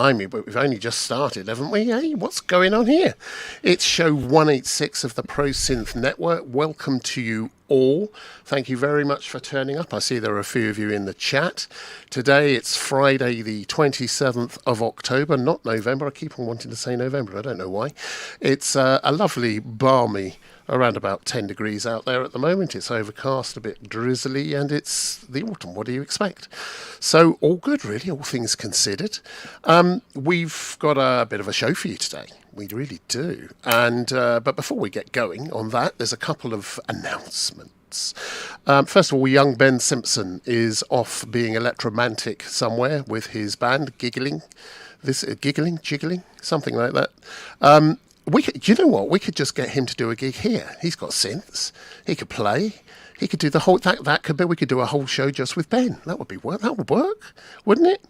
Blimey, but we've only just started, haven't we? Hey, what's going on here? It's show 186 of the Pro Synth Network. Welcome to you all. Thank you very much for turning up. I see there are a few of you in the chat. Today it's Friday the 27th of October, not November. I keep on wanting to say November. I don't know why. It's a lovely, balmy, around about 10 degrees out there at the moment. It's overcast, a bit drizzly, and it's the autumn. What do you expect? So all good, really, all things considered. We've got a bit of a show for you today. We really do. And but before we get going on that, there's a couple of announcements. First of all, young Ben Simpson is off being electromantic somewhere with his band, jiggling, something like that. Do you know what? We could just get him to do a gig here. He's got synths. He could play. He could do the whole. That could be. We could do a whole show just with Ben. That would be work. That would work, wouldn't it?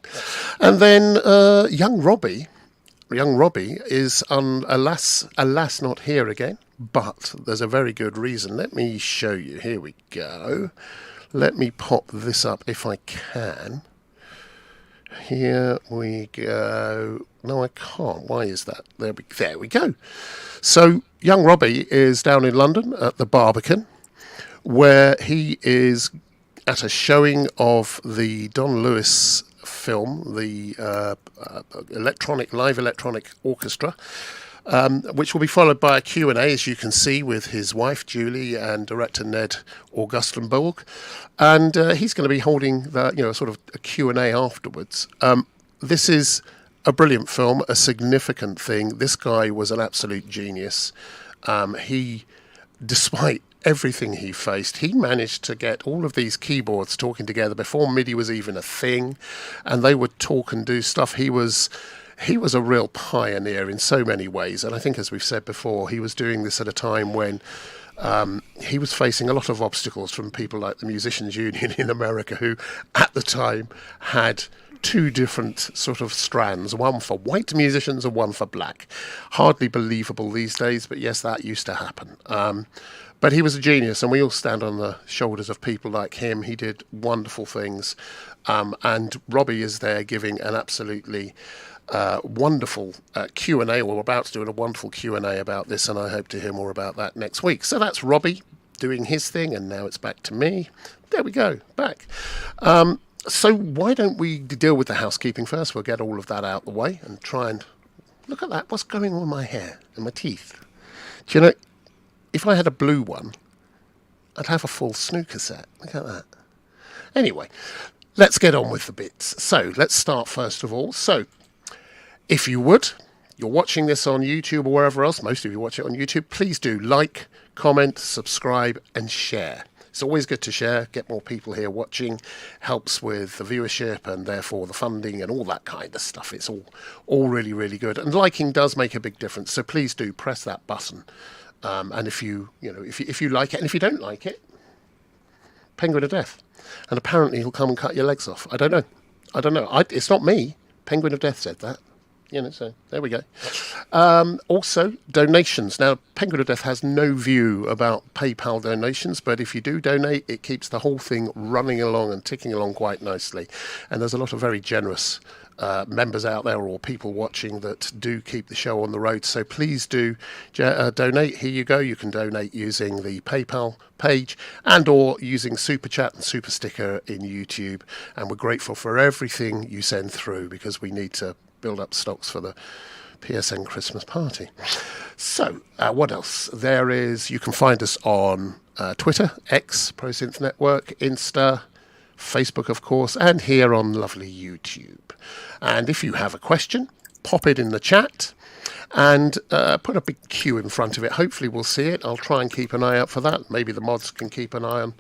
And then young Robbie is alas not here again. But there's a very good reason. Let me show you. Here we go. Let me pop this up if I can. Here we go. No, I can't. Why is that? There we go. So, young Robbie is down in London at the Barbican, where he is at a showing of the Don Lewis film, the live electronic orchestra, which will be followed by a Q&A, as you can see, with his wife, Julie, and director Ned Augustenborg. And he's going to be holding sort of a Q&A afterwards. This is a brilliant film, a significant thing. This guy was an absolute genius. Despite everything he faced, he managed to get all of these keyboards talking together before MIDI was even a thing, and they would talk and do stuff. He was a real pioneer in so many ways, and I think, as we've said before, he was doing this at a time when he was facing a lot of obstacles from people like the Musicians Union in America, who at the time had two different sort of strands, one for white musicians and one for black. Hardly believable these days, but yes, that used to happen. But he was a genius, and we all stand on the shoulders of people like him. He did wonderful things, and Robbie is there giving an absolutely wonderful Q&A. We're about to do a wonderful Q&A about this, and I hope to hear more about that next week. So that's Robbie doing his thing, and now it's back to me. There we go, back. So why don't we deal with the housekeeping first? We'll get all of that out the way and try and look at that. What's going on with my hair and my teeth? Do you know, if I had a blue one, I'd have a full snooker set. Look at that. Anyway, let's get on with the bits. So let's start first of all. So if you would, you're watching this on YouTube or wherever else, most of you watch it on YouTube, please do like, comment, subscribe and share. It's always good to share, get more people here watching, helps with the viewership and therefore the funding and all that kind of stuff. It's all really, really good. And liking does make a big difference, so please do press that button. And if you like it, and if you don't like it, penguin of death. And apparently he'll come and cut your legs off. I don't know. It's not me. Penguin of death said that. So there we go. Also, donations. Now, Penguin of Death has no view about PayPal donations, but if you do donate, it keeps the whole thing running along and ticking along quite nicely. And there's a lot of very generous members out there or people watching that do keep the show on the road. So please do donate. Here you go. You can donate using the PayPal page and or using Super Chat and Super Sticker in YouTube. And we're grateful for everything you send through, because we need to build up stocks for the PSN Christmas party. So, what else? You can find us on Twitter, X, Pro Synth Network, Insta, Facebook, of course, and here on lovely YouTube. And if you have a question, pop it in the chat and put a big Q in front of it. Hopefully we'll see it. I'll try and keep an eye out for that. Maybe the mods can keep an eye on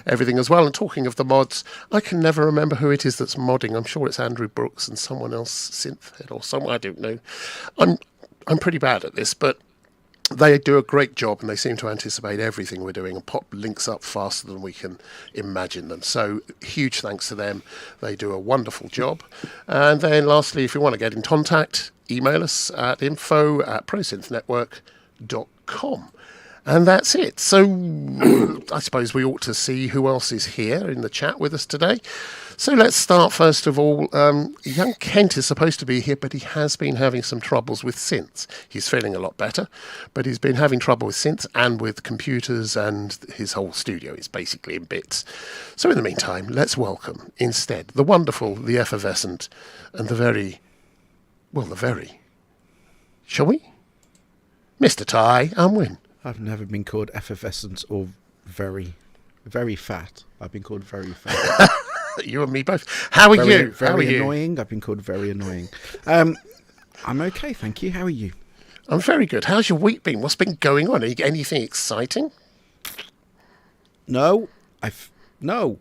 everything as well. And talking of the mods, I can never remember who it is that's modding. I'm sure it's Andrew Brooks and someone else, Synth or someone, I don't know. I'm pretty bad at this, but they do a great job, and they seem to anticipate everything we're doing and pop links up faster than we can imagine them. So huge thanks to them. They do a wonderful job. And then lastly, if you want to get in contact, email us at info@prosynthnetwork.com. And that's it. So I suppose we ought to see who else is here in the chat with us today. So let's start first of all. Young Kent is supposed to be here, but he has been having some troubles with synths. He's feeling a lot better, but he's been having trouble with synths and with computers, and his whole studio is basically in bits. So in the meantime, let's welcome instead the wonderful, the effervescent, and the very, shall we? Mr. Ty Unwin. I've never been called effervescent or very, very fat. I've been called very fat. You and me both. How are you? Very How are you? annoying. I've been called very annoying. I'm okay, thank you. How are you? I'm very good. How's your week been? What's been going on? Anything exciting? No. No.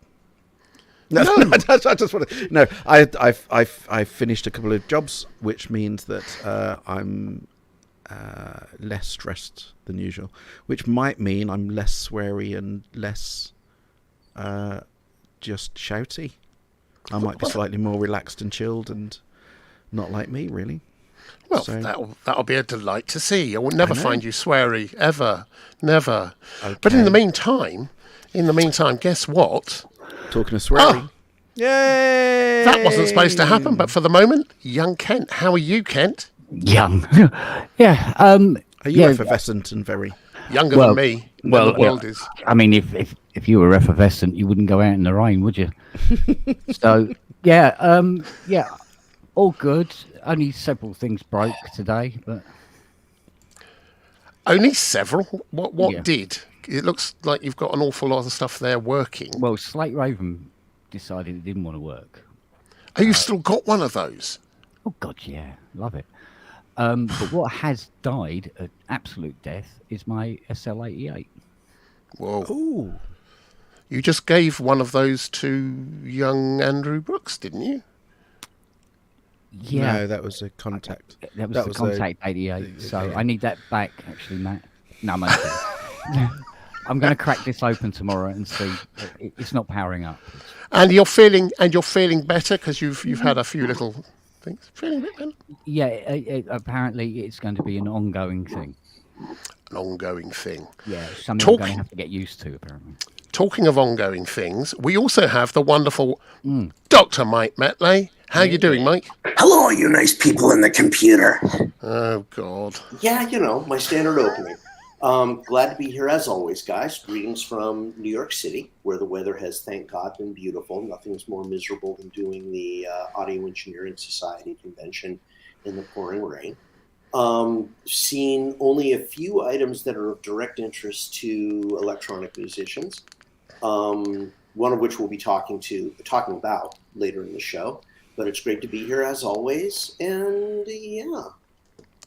I just want to. No, I've finished a couple of jobs, which means that I'm less stressed than usual, which might mean I'm less sweary and less just shouty. I might be slightly more relaxed and chilled and not like me, really. Well, So, that'll be a delight to see. I will never find you sweary, ever, never. Okay. But in the meantime, guess what? Talking of swearing. Yay! That wasn't supposed to happen, but for the moment, young Kent. How are you, Kent? Young. Yeah. Are you effervescent and very... Younger than me. Well, the world is. I mean, if you were effervescent, you wouldn't go out in the rain, would you? So, yeah, all good. Only several things broke today, but Only several? What Yeah. did? It looks like you've got an awful lot of stuff there working. well, Slate Raven decided it didn't want to work. Oh, you've still got one of those? Oh God, yeah, love it. But what has died at absolute death is my SL88. Whoa. Ooh. You just gave one of those to young Andrew Brooks, didn't you? Yeah, No, that was a contact. that was the Contact 88. So I need that back, actually, Matt. No, I'm okay. I'm going to crack this open tomorrow and see. It's not powering up. And you're feeling better because you've had a few little things. Feeling a bit better. Yeah, apparently it's going to be an ongoing thing. An ongoing thing. Yeah, something I'm going to have to get used to, apparently. Talking of ongoing things, we also have the wonderful Dr. Mike Metlay. How you doing, Mike? Hello, you nice people in the computer. Oh, God. Yeah, my standard opening. Glad to be here as always, guys. Greetings from New York City, where the weather has, thank God, been beautiful. Nothing's more miserable than doing the Audio Engineering Society convention in the pouring rain. Seen only a few items that are of direct interest to electronic musicians, one of which we'll be talking about later in the show. But it's great to be here as always, and yeah.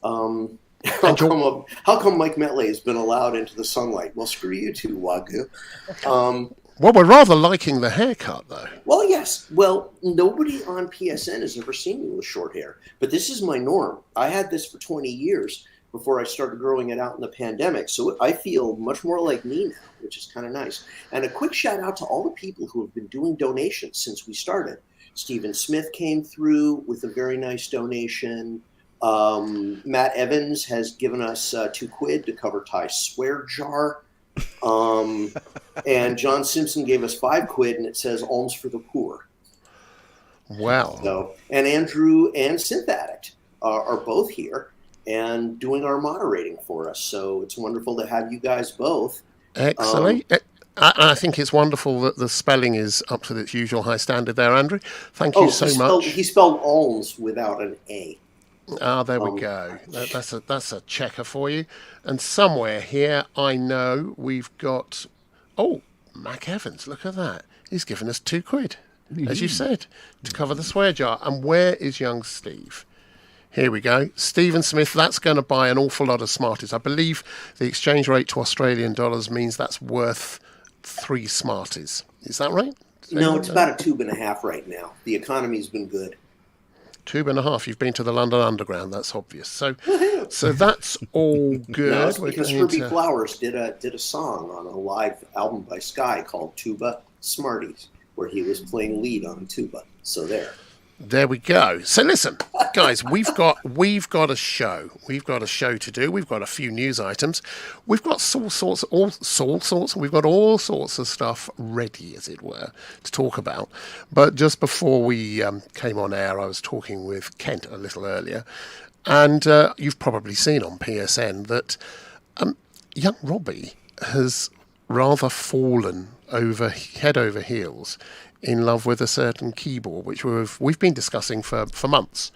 How come Mike Metlay has been allowed into the sunlight? Well, screw you too, Wagyu. Well, we're rather liking the haircut, though. Well, yes. Well, nobody on PSN has ever seen me with short hair, but this is my norm. I had this for 20 years before I started growing it out in the pandemic, so I feel much more like me now, which is kind of nice. And a quick shout out to all the people who have been doing donations since we started. Stephen Smith came through with a very nice donation. Matt Evans has given us £2 to cover Ty's swear jar. And John Simpson gave us £5 and it says alms for the poor. Wow. So, and Andrew and Synth Addict are both here and doing our moderating for us. So it's wonderful to have you guys both. Excellent. I think it's wonderful that the spelling is up to its usual high standard there, Andrew. Thank you so much. He spelled alms without an A. Ah, there we go. That's a checker for you. And somewhere here, I know we've got... Oh, Mac Evans, look at that. He's given us £2, as you said, to cover the swear jar. And where is young Steve? Here we go. Stephen Smith, that's going to buy an awful lot of Smarties. I believe the exchange rate to Australian dollars means that's worth 3 Smarties. Is that right? No, it's about a 2.5 right now. The economy's been good. 2.5. You've been to the London Underground. That's obvious. So that's all good. No, it's because Herbie Flowers did a song on a live album by Sky called Tuba Smarties, where he was playing lead on tuba. So there. There we go. So listen, guys, we've got a show. We've got a show to do. We've got a few news items. We've got all sorts. We've got all sorts of stuff ready, as it were, to talk about. But just before we came on air, I was talking with Kent a little earlier, and you've probably seen on PSN that young Robbie has rather fallen head over heels in love with a certain keyboard, which we've been discussing for months.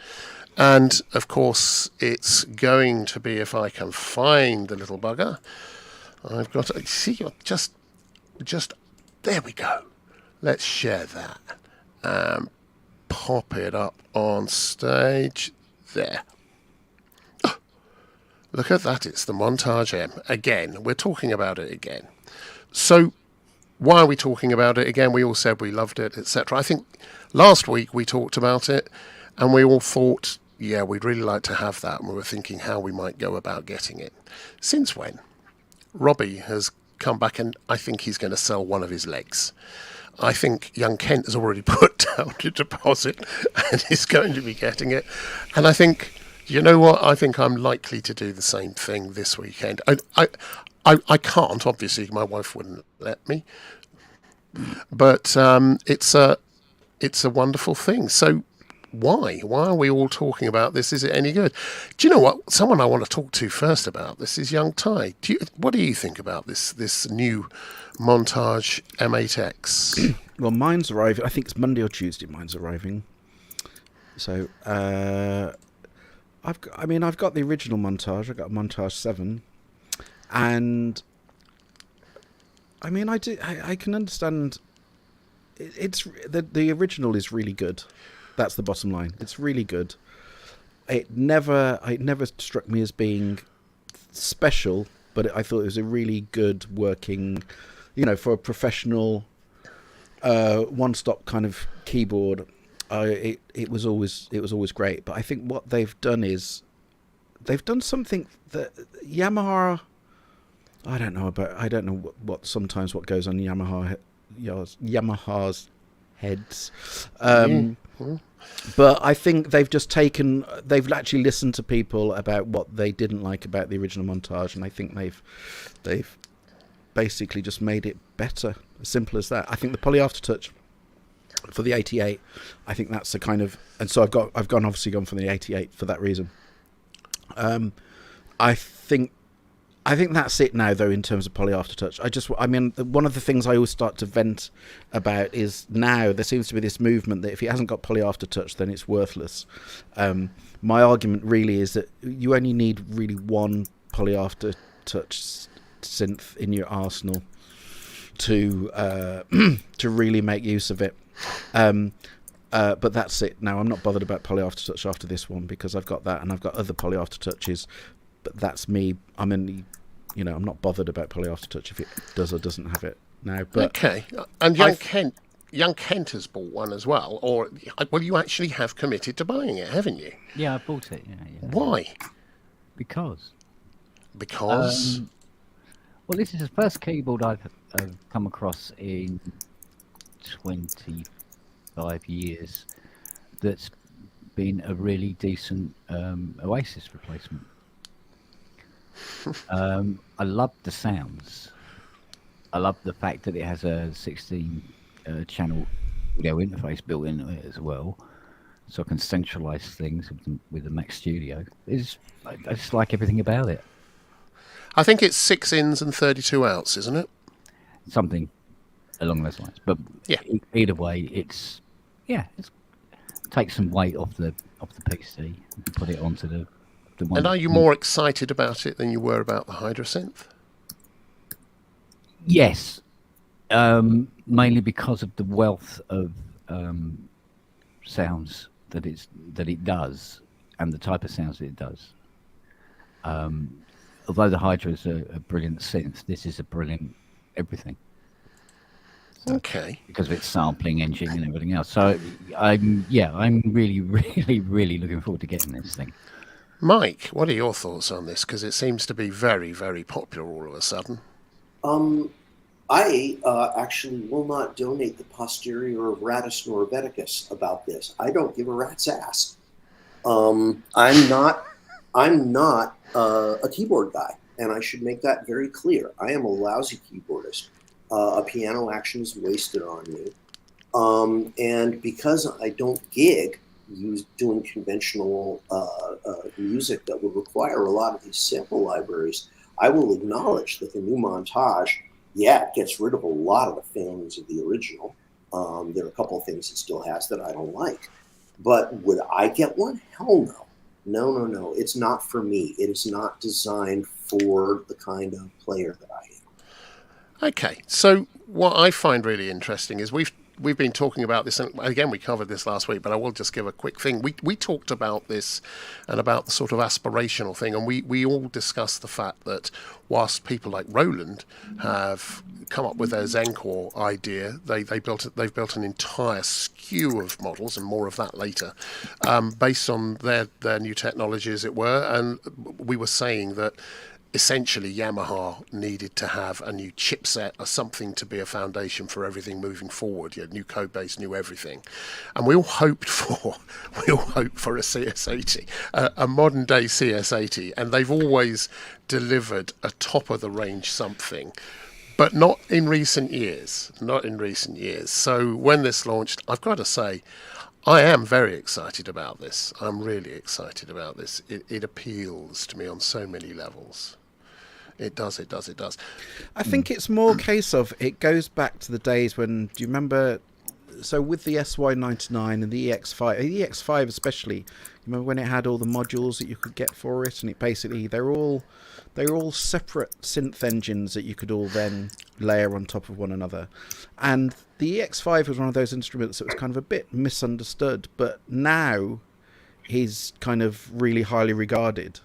And, of course, it's going to be, if I can find the little bugger, I've got to... See, you're just... There we go. Let's share that. Pop it up on stage. There. Oh, look at that. It's the Montage M. Again, we're talking about it again. So... why are we talking about it again? We all said we loved it, etc. I think last week we talked about it and we all thought, yeah, we'd really like to have that. And we were thinking how we might go about getting it. Since when? Robbie has come back and I think he's going to sell one of his legs. I think young Kent has already put down a deposit and is going to be getting it. And I think, you know what? I think I'm likely to do the same thing this weekend. I can't, obviously, my wife wouldn't let me, but it's a wonderful thing. So why are we all talking about this? Is it any good? Do you know what? Someone I want to talk to first about this is young Ty. What do you think about this new Montage M8x? Well, mine's arriving. I think it's Monday or Tuesday. Mine's arriving. So I've got the original Montage. I've got a Montage 7. And I mean, I can understand. It's the original is really good. That's the bottom line. It's really good. It never struck me as being special, but I thought it was a really good working, for a professional, one-stop kind of keyboard. It was always great. But I think what they've done is they've done something that Yamaha. I don't know what sometimes what goes on Yamaha's heads. But I think they've actually listened to people about what they didn't like about the original Montage, and I think they've basically just made it better. As simple as that. I think the poly aftertouch for the 88, I think that's the kind of, and so I've obviously gone for the 88 for that reason. I think that's it now, though, in terms of poly aftertouch. One of the things I always start to vent about is now there seems to be this movement that if it hasn't got poly aftertouch, then it's worthless. My argument really is that you only need really one poly aftertouch synth in your arsenal to really make use of it. But that's it. Now, I'm not bothered about poly aftertouch after this one because I've got that and I've got other poly aftertouches. But that's me. I'm not bothered about poly aftertouch if it does or doesn't have it now. But okay, and young Kent has bought one as well, or you actually have committed to buying it, haven't you? Yeah, I bought it. Yeah. Why? Because. Well, this is the first keyboard I've come across in 25 years that's been a really decent Oasis replacement. I love the sounds. I love the fact that it has a 16 channel audio interface built into it as well, so I can centralize things with the Mac Studio. I just like everything about it. I think it's 6 ins and 32 outs, isn't it? Something along those lines. But yeah, either way, it's takes some weight off the PC and put it onto the one. And are you more excited about it than you were about the Hydra synth? Yes, mainly because of the wealth of sounds that it does, and the type of sounds that it does. Although the Hydra is a brilliant synth, this is a brilliant everything. So, okay. Because of its sampling engine and everything else. So I'm really, really, really looking forward to getting this thing. Mike, what are your thoughts on this? Because it seems to be very, very popular all of a sudden. I actually will not donate the posterior of Rattus norveticus about this. I don't give a rat's ass. I'm not a keyboard guy, and I should make that very clear. I am a lousy keyboardist. A piano action is wasted on me. And because I don't gig doing conventional music that would require a lot of these sample libraries, I will acknowledge that the new Montage, yeah, it gets rid of a lot of the failings of the original. There are a couple of things it still has that I don't like. But would I get one? Hell no. No. It's not for me. It is not designed for the kind of player that I am. Okay, so what I find really interesting is we've been talking about this, and again we covered this last week, but I will just give a quick thing. We talked about this and about the sort of aspirational thing, and we all discussed the fact that whilst people like Roland have come up with their Zencore idea, they've built an entire skew of models, and more of that later, based on their new technology, as it were. And we were saying that essentially Yamaha needed to have a new chipset or something to be a foundation for everything moving forward. You had new code base, new everything. And we all hoped for a CS80, a modern day CS80, and they've always delivered a top of the range something, but not in recent years. So when this launched, I've got to say, I am very excited about this. I'm really excited about this. It appeals to me on so many levels. It does. I think it's more a case of, it goes back to the days when, do you remember, so with the SY99 and the EX5 especially, you remember when it had all the modules that you could get for it, and it basically, they're all separate synth engines that you could all then layer on top of one another. And the EX5 was one of those instruments that was kind of a bit misunderstood, but now he's kind of really highly regarded.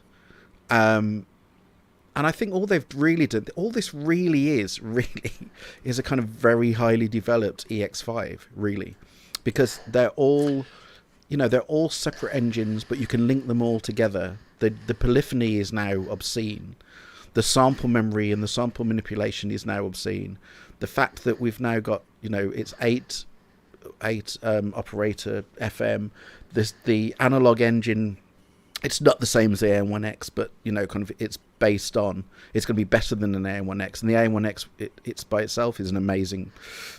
And I think all they've really done, all this really is a kind of very highly developed EX5, really, because they're all separate engines, but you can link them all together. The polyphony is now obscene. The sample memory and the sample manipulation is now obscene. The fact that we've now got, it's eight operator FM. The analog engine, it's not the same as the AM1X, but kind of it's based on, it's going to be better than an AM1X, and the AM1X it's by itself is an amazing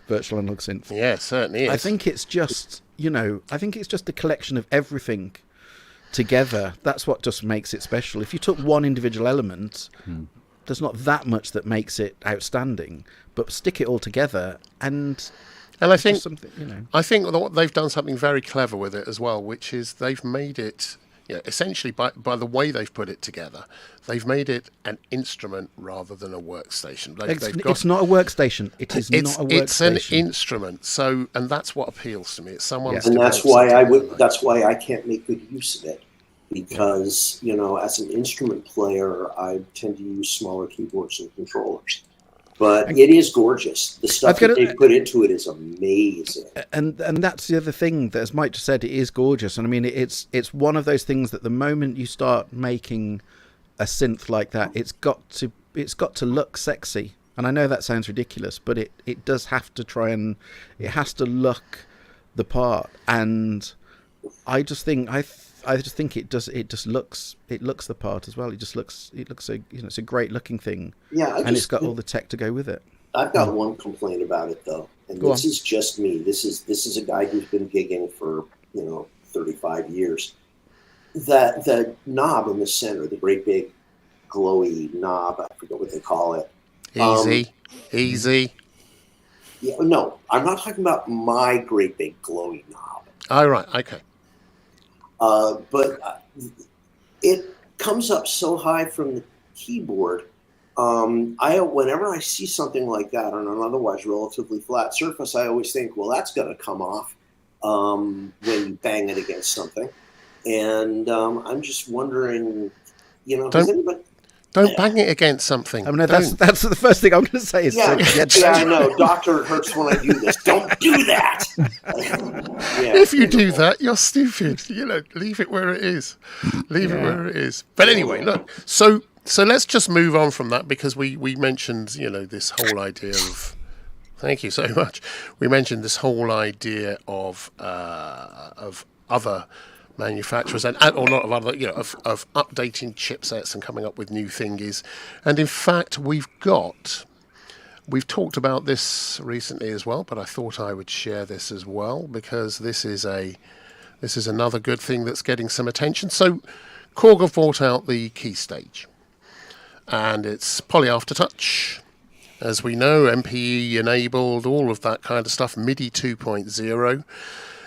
virtual analog synth. Yeah, it certainly is. I think it's just a collection of everything together. That's what just makes it special. If you took one individual element, there's not that much that makes it outstanding, but stick it all together and I think something, I think they've done something very clever with it as well, which is they've made it, essentially by the way they've put it together, they've made it an instrument rather than a workstation. It's not a workstation. It is not a workstation. It's an instrument. So, and that's what appeals to me. It's someone's. And that's why I can't make good use of it, because as an instrument player, I tend to use smaller keyboards and controllers. But it is gorgeous. The stuff that they put into it is amazing. And that's the other thing that, as Mike just said, it is gorgeous. And I mean, it's one of those things that the moment you start making a synth like that, it's got to look sexy. And I know that sounds ridiculous, but it does have to it has to look the part. And I just think it looks the part as well. It looks it's a great looking thing. Yeah, it's got all the tech to go with it. I've got one complaint about it though, and this is just me. This is a guy who's been gigging for 35 years. That the knob in the center, the great big glowy knob, I forget what they call it. Easy. Yeah, no, I'm not talking about my great big glowy knob. Oh, right, okay. But it comes up so high from the keyboard. Whenever I see something like that on an otherwise relatively flat surface, I always think, well, that's going to come off when you bang it against something. And I'm just wondering, Don't bang it against something. I mean, that's the first thing I'm going to say. Is I know. Doctor, it hurts when I do this. Don't do that. If you do that, you're stupid. Leave it where it is. Leave it where it is. But anyway, look. So So let's just move on from that, because we mentioned, this whole idea of. Thank you so much. We mentioned this whole idea of other manufacturers or not of other, of updating chipsets and coming up with new thingies. And in fact, we've talked about this recently as well, but I thought I would share this as well, because this is another good thing that's getting some attention. So Korg have brought out the Keystage, and it's poly aftertouch. As we know, MPE enabled, all of that kind of stuff, MIDI 2.0.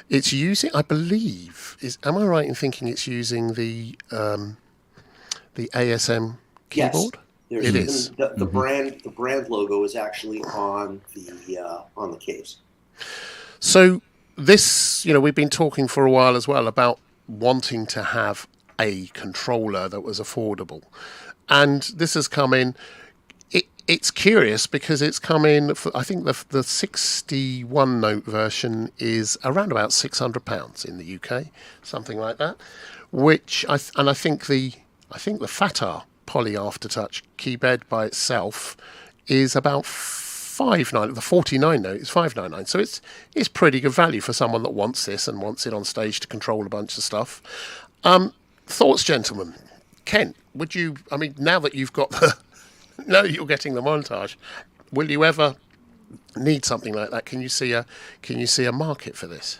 It's using, I believe, am I right in thinking it's using the ASM keyboard? Yes, it is. The brand logo is actually on the case. So this, we've been talking for a while as well about wanting to have a controller that was affordable, and this has come in. It's curious because it's come in. I think the 61 note version is around about £600 in the UK, something like that. Which I think the Fatar poly aftertouch keybed by itself is about £599. The 49 note is £599. So it's pretty good value for someone that wants this and wants it on stage to control a bunch of stuff. Thoughts, gentlemen? Kent, would you? I mean, now that you've got now you're getting the montage, will you ever need something like that? Can you see a market for this?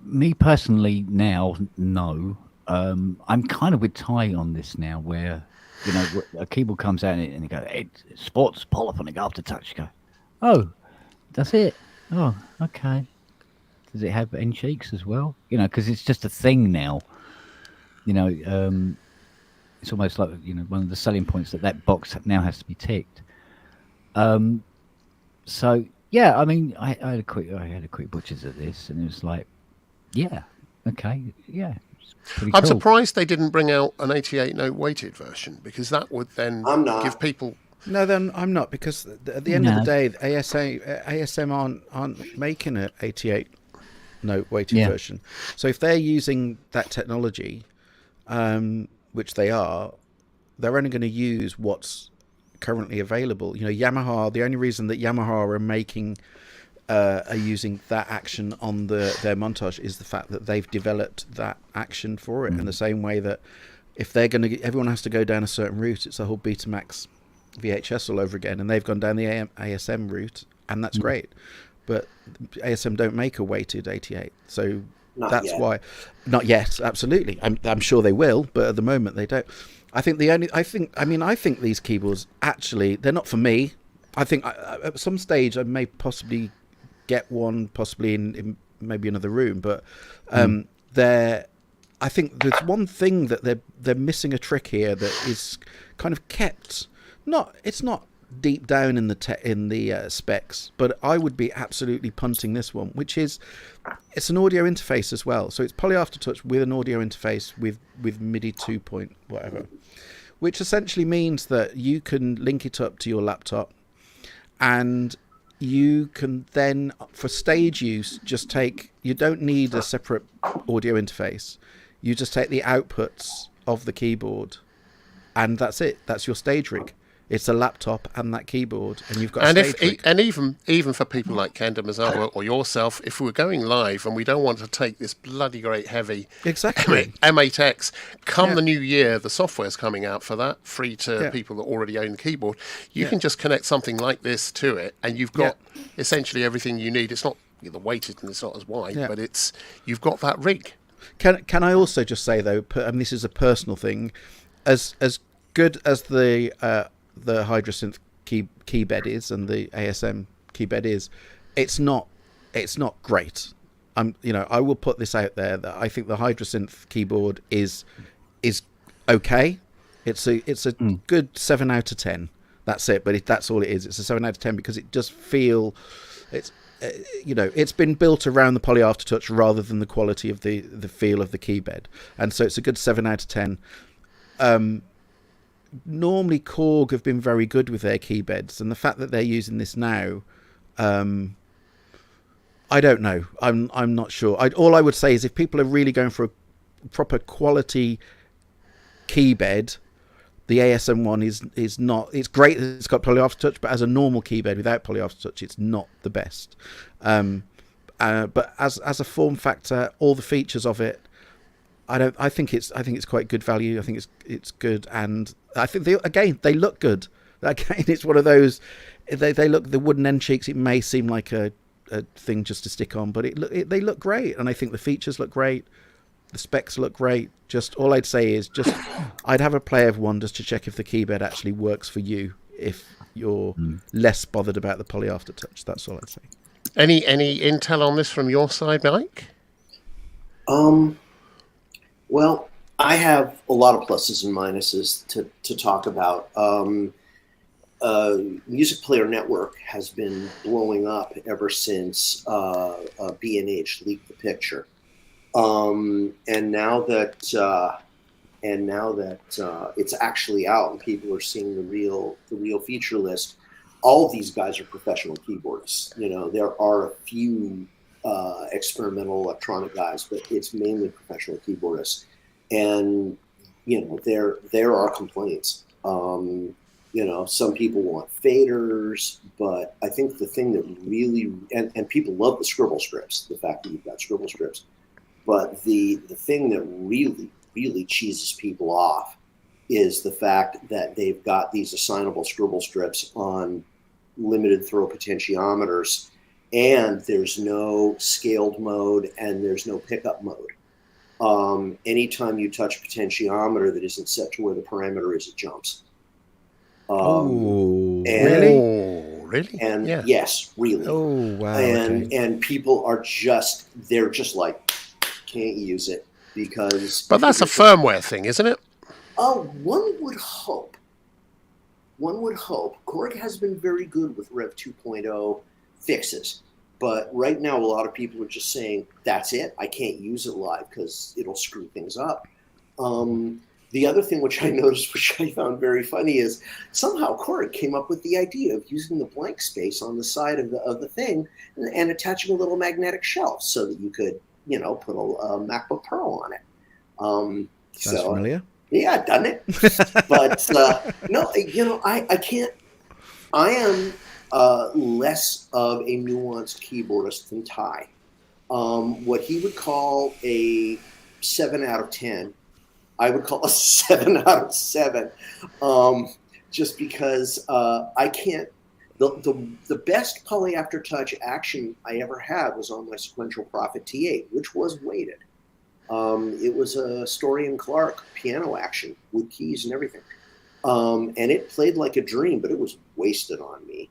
Me personally, now, no. I'm kind of with Ty on this now, where a keyboard comes out and you go, it's sports polyphonic aftertouch. You go, oh, that's it. Oh, okay. Does it have end cheeks as well? Because it's just a thing now. It's almost like one of the selling points that box now has to be ticked. So yeah, I mean, I had a quick butchers of this, and it was like, yeah, okay, yeah. I'm surprised they didn't bring out an 88 note weighted version, because that would then give people. No, then I'm not, because at the end of the day, ASM aren't making an 88 note weighted version. So if they're using that technology, which they are, they're only going to use what's currently available. Yamaha, the only reason that Yamaha are using that action on their montage is the fact that they've developed that action for it. In the same way that if they're going to, everyone has to go down a certain route, it's a whole Betamax VHS all over again, and they've gone down the ASM route, and that's great. But ASM don't make a weighted 88, so that's why. Not yet, absolutely. I'm sure they will, but at the moment they don't. I think these keyboards, actually, they're not for me. I think at some stage I may possibly get one, possibly in maybe another room, but I think there's one thing that they're missing a trick here that is kind of kept. It's not deep down in the specs, but I would be absolutely punting this one, which is it's an audio interface as well. So it's poly aftertouch with an audio interface with MIDI 2 point whatever, which essentially means that you can link it up to your laptop, and you can then, for stage use, you don't need a separate audio interface. You just take the outputs of the keyboard, and that's it. That's your stage rig. It's a laptop and that keyboard, and you've got a stage rig. And even for people like Kendall as well, or yourself, if we were going live and we don't want to take this bloody great heavy M8X, the new year, the software's coming out for that, free to people that already own the keyboard. You can just connect something like this to it, and you've got essentially everything you need. It's not the weighted and it's not as wide, but you've got that rig. Can I also just say though, and this is a personal thing, as good as the Hydrasynth keybed is and the ASM keybed is, it's not great. I will put this out there that I think the Hydrasynth keyboard is okay. It's a good 7 out of 10. That's it. But that's all it is. It's a 7 out of 10 because it just it's been built around the poly aftertouch rather than the quality of the feel of the keybed, and so it's a good 7 out of 10. Normally Korg have been very good with their keybeds, and the fact that they're using this now, I don't know. I'm not sure. All I would say is if people are really going for a proper quality keybed, The ASM one is not. It's great that it's got poly aftertouch, but as a normal keyboard without poly aftertouch, it's not the best. But as a form factor, all the features of it, I think it's quite good value. I think it's good, and I think they look good. Again, it's one of those. They look, the wooden end cheeks. It may seem like a thing just to stick on, but they look great, and I think the features look great. The specs look great. Just all I'd say is I'd have a play of one just to check if the keyboard actually works for you. If you're less bothered about the poly aftertouch, that's all I'd say. Any intel on this from your side, Mike? Well, I have a lot of pluses and minuses to talk about. Music Player Network has been blowing up ever since B&H leaked the picture, and now that it's actually out and people are seeing the real feature list, all of these guys are professional keyboardists. You know, there are a few experimental electronic guys, but it's mainly professional keyboardists, and you know there are complaints. You know, some people want faders, but I think the thing that really, and people love the scribble strips, the fact that you've got scribble strips, but the thing that really, really cheeses people off is the fact that they've got these assignable scribble strips on limited throw potentiometers, and there's no scaled mode and there's no pickup mode. Anytime you touch a potentiometer that isn't set to where the parameter is, it jumps. Really? And yeah. yes, really. Oh, wow. And people are they're just like, can't use it because. But that's a firmware thing, isn't it? Oh, one would hope. Korg has been very good with Rev 2.0 fixes, but right now a lot of people are just saying, that's it, I can't use it live because it'll screw things up. The other thing which I noticed, which I found very funny, is somehow Korg came up with the idea of using the blank space on the side of the thing and attaching a little magnetic shelf so that you could, you know, put a MacBook Pro on it. Sounds familiar. Yeah, I've done it. But no, you know, I can't. I am less of a nuanced keyboardist than Ty. What he would call a 7 out of 10. I would call a 7 out of 7, just because I can't. The best poly aftertouch action I ever had was on my Sequential Prophet T8, which was weighted. It was a Story and Clark piano action with keys and everything, and it played like a dream, but it was wasted on me.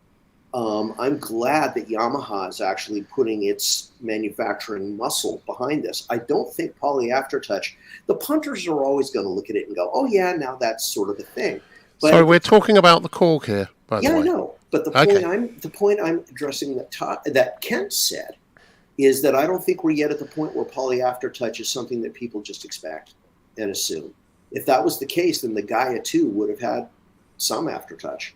I'm glad that Yamaha is actually putting its manufacturing muscle behind this. I don't think poly aftertouch, the punters are always going to look at it and go, oh yeah, now that's sort of the thing. But, so we're talking about the Korg here, by the way. Yeah, I know. But the point I'm addressing that Kent said is that I don't think we're yet at the point where poly aftertouch is something that people just expect and assume. If that was the case, then the Gaia 2 would have had some aftertouch.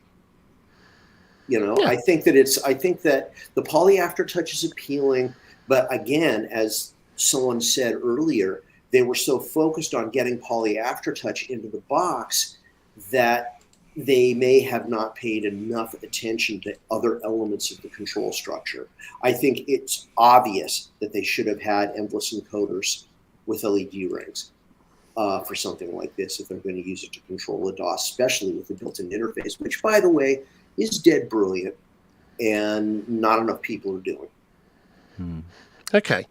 You know, yeah. I think that the poly aftertouch is appealing, but again, as someone said earlier, they were so focused on getting poly aftertouch into the box that they may have not paid enough attention to other elements of the control structure. I think it's obvious that they should have had endless encoders with LED rings for something like this if they're going to use it to control a DAW, especially with the built-in interface, which, by the way, is dead brilliant and not enough people are doing. Okay.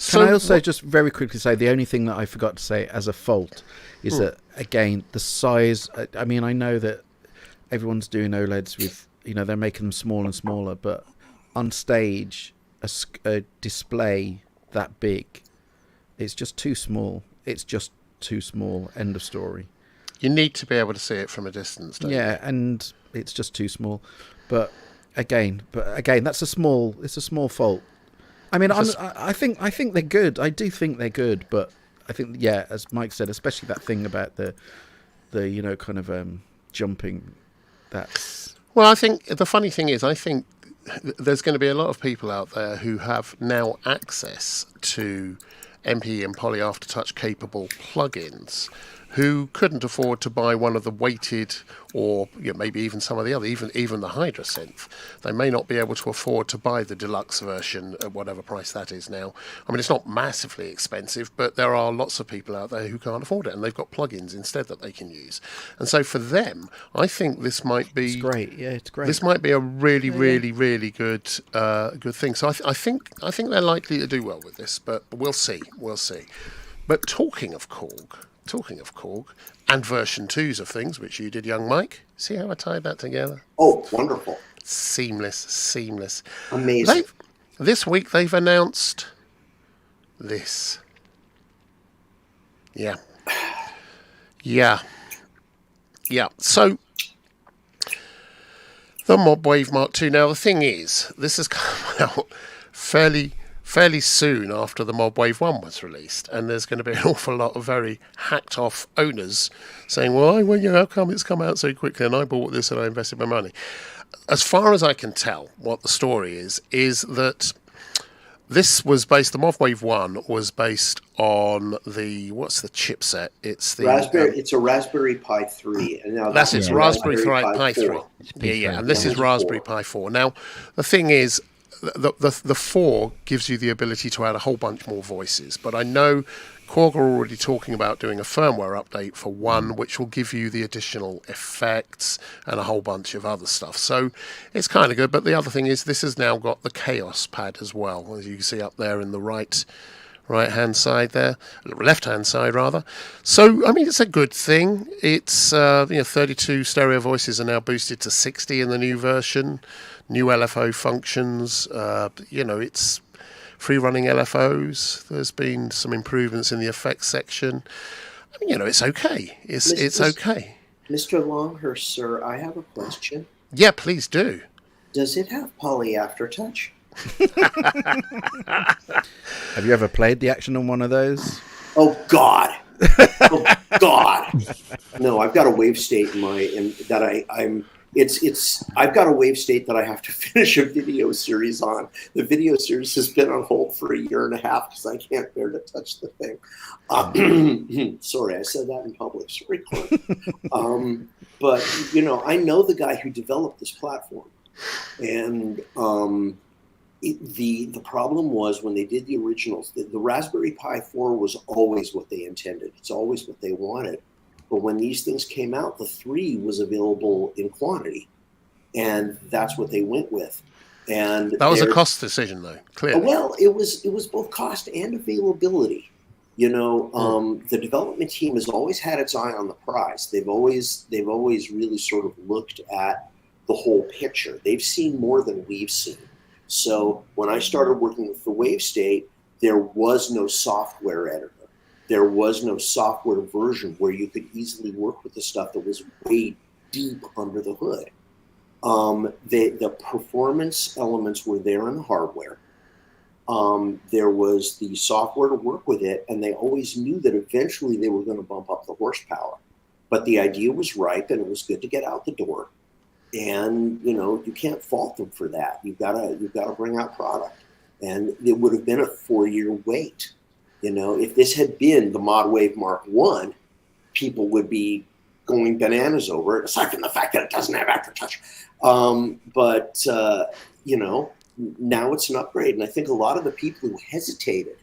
Can I also just very quickly say the only thing that I forgot to say as a fault is that, again, the size. I mean, I know that everyone's doing OLEDs with, you know, they're making them smaller and smaller, but on stage, a display that big, it's just too small. It's just too small. End of story. You need to be able to see it from a distance, don't you? Yeah, and it's just too small. But again, that's a small fault. I mean, I think they're good. I do think they're good, but I think, yeah, as Mike said, especially that thing about the you know, kind of jumping. That's well. I think the funny thing is, I think there's going to be a lot of people out there who have now access to MPE and poly aftertouch capable plugins, who couldn't afford to buy one of the weighted, or maybe even some of the other, even the Hydra synth. They may not be able to afford to buy the deluxe version at whatever price that is now. I mean, it's not massively expensive, but there are lots of people out there who can't afford it, and they've got plugins instead that they can use. And so for them, I think this might be... It's great, yeah, it's great. This might be a really, really good good thing. So I think they're likely to do well with this, but we'll see. But talking of Korg, and version 2s of things, which you did, young Mike. See how I tied that together? Oh, wonderful. Seamless. Amazing. This week they've announced this. Yeah. So, the Modwave Mark II. Now, the thing is, this has come out fairly soon after the Modwave 1 was released, and there's going to be an awful lot of very hacked off owners saying, how come it's come out so quickly and I bought this and I invested my money. As far as I can tell, what the story is that this was based, the Modwave 1 was based on what's the chipset? It's the Raspberry. It's a Raspberry Pi 3, and now that's it. Raspberry Pi 3. 4. Yeah, and this is Raspberry Pi 4. Now, the thing is, the 4 gives you the ability to add a whole bunch more voices, but I know Korg are already talking about doing a firmware update for 1, which will give you the additional effects and a whole bunch of other stuff. So it's kind of good, but the other thing is this has now got the Chaos pad as well, as you can see up there in the right-hand side there, left-hand side rather. So, I mean, it's a good thing. It's 32 stereo voices are now boosted to 60 in the new version. New LFO functions. It's free-running LFOs. There's been some improvements in the effects section. I mean, it's okay. It's okay. Mr. Longhurst, sir, I have a question. Yeah, please do. Does it have poly aftertouch? Have you ever played the action on one of those? Oh God! Oh God! No, I've got a Wavestate I've got a Wavestate that I have to finish a video series on. The video series has been on hold for 1.5 years because I can't bear to touch the thing. Sorry, I said that in public. Sorry, Clark. But I know the guy who developed this platform, and the problem was when they did the originals, the Raspberry Pi 4 was always what they intended. It's always what they wanted. But when these things came out, the 3 was available in quantity, and that's what they went with. And that was a cost decision, though. Clearly, well, it was both cost and availability. The development team has always had its eye on the prize. They've always really sort of looked at the whole picture. They've seen more than we've seen. So when I started working with the Wavestate, there was no software editor. There was no software version where you could easily work with the stuff that was way deep under the hood. The performance elements were there in the hardware. There was the software to work with it, and they always knew that eventually they were going to bump up the horsepower. But the idea was ripe, and it was good to get out the door. And you can't fault them for that. You've got to bring out product, and it would have been a 4-year wait. If this had been the Modwave Mark I, people would be going bananas over it, aside from the fact that it doesn't have aftertouch. But now it's an upgrade. And I think a lot of the people who hesitated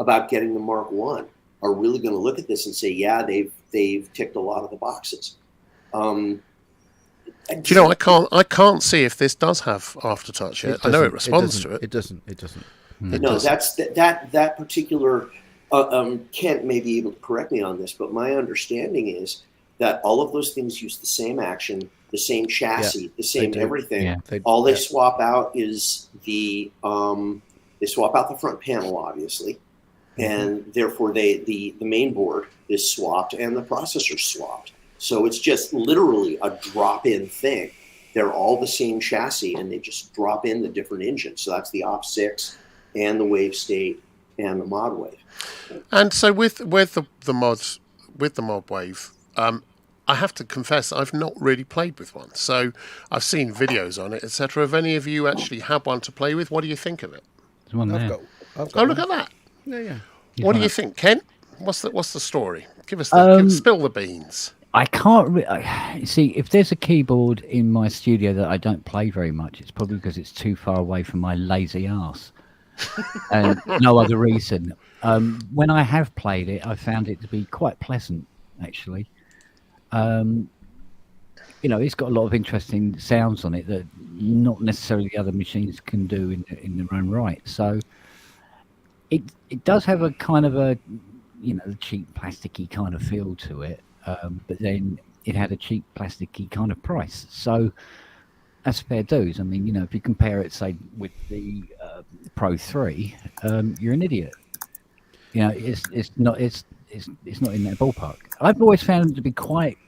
about getting the Mark I are really going to look at this and say, yeah, they've ticked a lot of the boxes. Do you know, I can't see if this does have aftertouch yet. I know it responds to it. It doesn't. No, that's that particular. Kent may be able to correct me on this, but my understanding is that all of those things use the same action, the same chassis, the same everything. Yeah, all they swap out is they swap out the front panel, obviously, and therefore the main board is swapped and the processor's swapped. So it's just literally a drop-in thing. They're all the same chassis, and they just drop in the different engines. So that's the Op6 and the Wavestate and the Modwave. And so with the Modwave, I have to confess I've not really played with one. So I've seen videos on it, etc. Have any of you actually had one to play with? What do you think of it? There's one there. I've got Oh, look at that! Yeah. What do you think, Ken? What's the story? Give us the spill the beans. I can't see if there's a keyboard in my studio that I don't play very much. It's probably because it's too far away from my lazy ass, and no other reason. When I have played it, I found it to be quite pleasant, actually. It's got a lot of interesting sounds on it that not necessarily the other machines can do in their own right. So it does have a kind of a cheap plasticky kind of feel to it. But then it had a cheap plasticky kind of price, so that's fair dues. I mean, if you compare it, say, with the Pro 3, you're an idiot. It's not in that ballpark. I've always found them to be quite,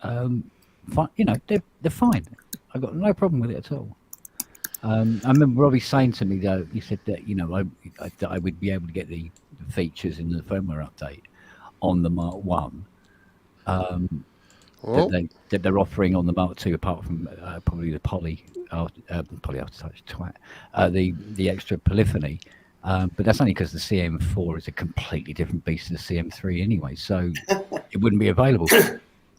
fun. They're fine. I've got no problem with it at all. I remember Robbie saying to me though, he said that I would be able to get the features in the firmware update on the Mark 1. That they're offering on the Mark II, apart from probably the poly aftertouch twat, the extra polyphony, but that's only because the CM4 is a completely different beast to the CM3 anyway, so it wouldn't be available.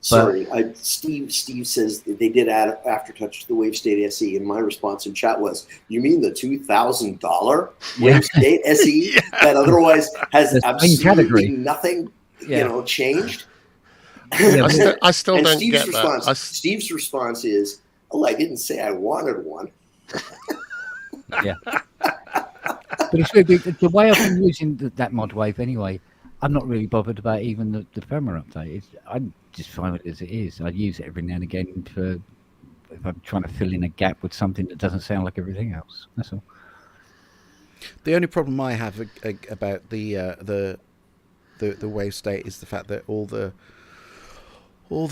Sorry, Steve says they did add Aftertouch to the Wavestate SE, and my response in chat was, "You mean the $2,000 Wavestate SE that otherwise has absolutely nothing, changed?" I still don't Steve's get response, that. Steve's response is, "Oh, I didn't say I wanted one." Yeah, but it's weird. The way I've been using that Modwave anyway, I'm not really bothered about even the firmware update. I just find it as it is. I use it every now and again if I'm trying to fill in a gap with something that doesn't sound like everything else. That's all. The only problem I have about the Wavestate is the fact that all the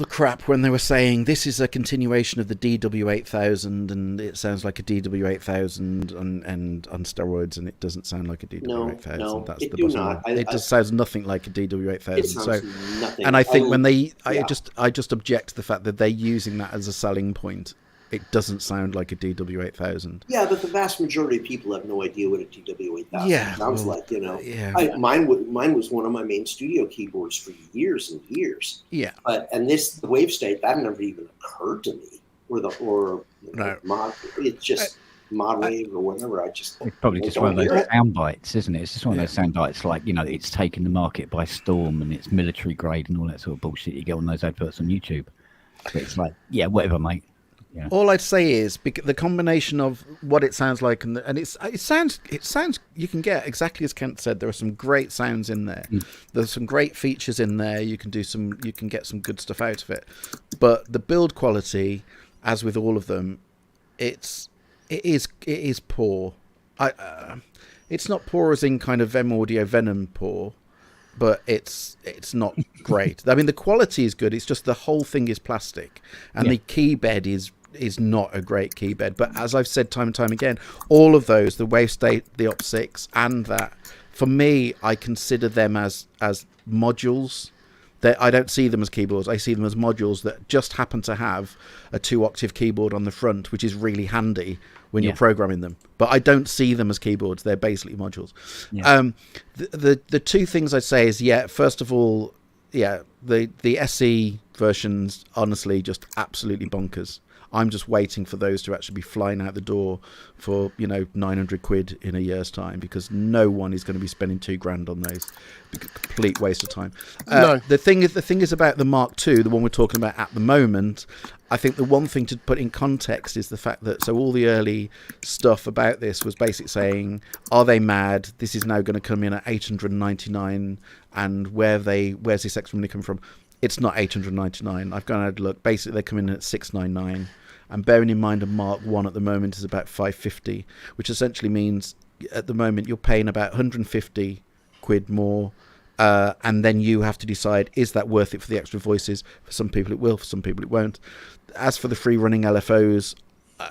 crap when they were saying this is a continuation of the DW8000 and it sounds like a DW8000 and on steroids, and it doesn't sound like a DW8000. No, that's it the do bottom not. line. It just sounds nothing like a DW8000. It sounds nothing. And I think I just object to the fact that they're using that as a selling point. It doesn't sound like a DW8000. Yeah, but the vast majority of people have no idea what a DW8000 sounds like. Yeah. Mine was one of my main studio keyboards for years and years. Yeah. The Wavestate, that never even occurred to me. It's just Modwave or whatever. It's probably just one of those sound bites, isn't it? It's just one of those sound bites, like it's taken the market by storm and it's military grade and all that sort of bullshit you get on those adverts on YouTube. But it's like, yeah, whatever, mate. Yeah. All I'd say is the combination of what it sounds like and it sounds you can get exactly as Kent said. There are some great sounds in there. There's some great features in there. You can get some good stuff out of it. But the build quality, as with all of them, it is poor. It's not poor as in kind of M-Audio Venom poor, but it's not great. I mean, the quality is good. It's just the whole thing is plastic, and the key bed is not a great key bed. But as I've said time and time again, all of those, the Wavestate, the Op6, and that, for me, I consider them as modules. I don't see them as keyboards. I see them as modules that just happen to have a 2-octave keyboard on the front, which is really handy when you're programming them. But I don't see them as keyboards. They're basically modules. Yeah. The two things I'd say is, first of all, the SE versions, honestly, just absolutely bonkers. I'm just waiting for those to actually be flying out the door for 900 quid in a year's time, because no one is going to be spending $2,000 on those. Complete waste of time. No. The thing is about the Mark II, the one we're talking about at the moment. I think the one thing to put in context is the fact that all the early stuff about this was basically saying, are they mad? This is now going to come in at $899, and where's this extra money coming from? It's not $899. I've gone and had a look. Basically, they're coming in at $699. And bearing in mind a Mark I at the moment is about $550, which essentially means at the moment you're paying about 150 quid more, and then you have to decide, is that worth it for the extra voices? For some people it will, for some people it won't. As for the free running LFOs,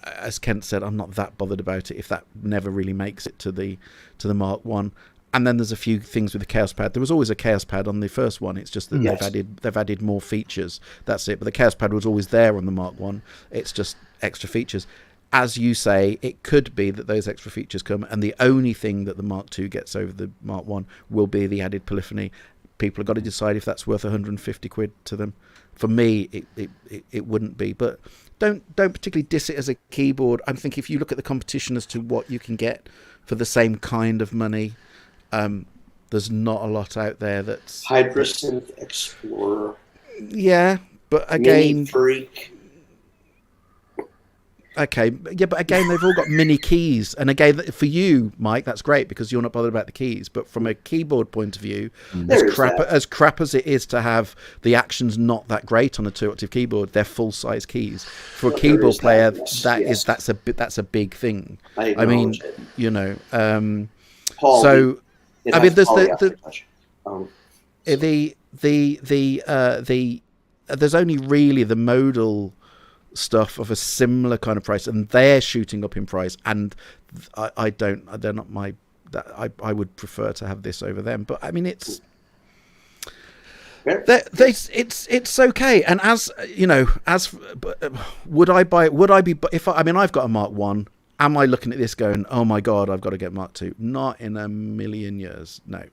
as Kent said, I'm not that bothered about it if that never really makes it to the Mark I. And then there's a few things with the Chaos Pad. There was always a Chaos Pad on the first one. It's just that they've added more features. That's it. But the Chaos Pad was always there on the Mark I. It's just extra features. As you say, it could be that those extra features come, and the only thing that the Mark II gets over the Mark I will be the added polyphony. people have got to decide if that's worth 150 quid to them. For me, it wouldn't be. But don't particularly diss it as a keyboard. I think if you look at the competition as to what you can get for the same kind of money, there's not a lot out there that's... Hydrosynth Explorer. Yeah, but again... Mini Freak. Okay, yeah, but again, they've all got mini keys. And again, for you, Mike, that's great because you're not bothered about the keys. But from a keyboard point of view, as crap as it is to have the actions not that great on a 2-octave keyboard, they're full-size keys. For a keyboard player, that's a big thing. I mean, you know... Paul, so, I mean, there's there's only really the modal stuff of a similar kind of price, and they're shooting up in price. And they're not my. I would prefer to have this over them. But I mean, it's okay. And as you know, would I be? If I mean, I've got a Mark 1. Am I looking at this going, oh my God, I've got to get Mark II? Not in a million years. No,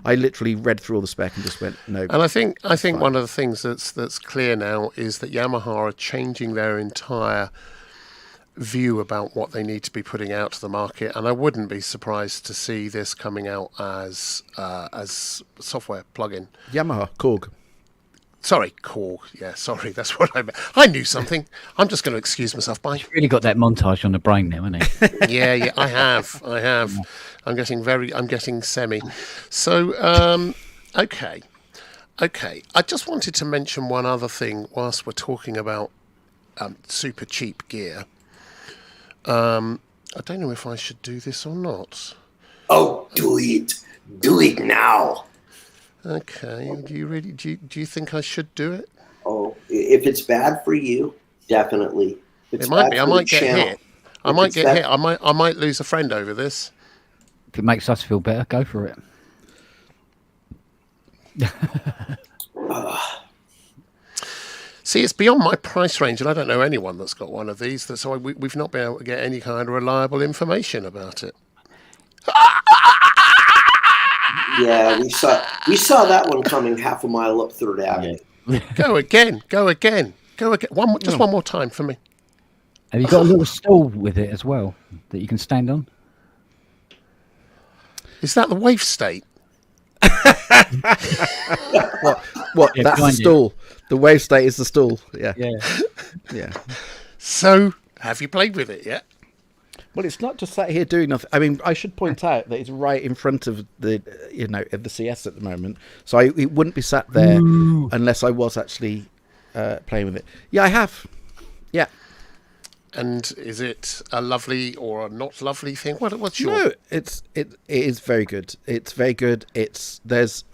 I literally read through all the spec and just went, no. And I think one of the things that's clear now is that Yamaha are changing their entire view about what they need to be putting out to the market. And I wouldn't be surprised to see this coming out as software plugin. Yamaha, Korg. Sorry, Korg. Yeah, sorry, that's what I meant. I knew something. I'm just going to excuse myself. Bye. You've really got that montage on the brain now, hasn't he? Yeah, I have. I'm getting semi. So, okay. I just wanted to mention one other thing whilst we're talking about super cheap gear. I don't know if I should do this or not. Oh, do it. Do it now. Okay. Do you think I should do it? Oh, if it's bad for you, definitely. It might be. I might get hit. I might get hit. I might lose a friend over this. If it makes us feel better, go for it. See, it's beyond my price range, and I don't know anyone that's got one of these. So we've not been able to get any kind of reliable information about it. Yeah, we saw that one coming half a mile up 3rd Avenue. Go again. One more time for me. Have you got a little stool with it as well that you can stand on? Is that the Wavestate? What? Yeah, that's the stool. The Wavestate is the stool. Yeah. Yeah. So, have you played with it yet? Well, it's not just sat here doing nothing. I mean, I should point out that it's right in front of the CS at the moment, so it wouldn't be sat there unless I was actually playing with it. Yeah, I have. Yeah. And is it a lovely or a not lovely thing? What's your? No, it is very good. It's very good. It's not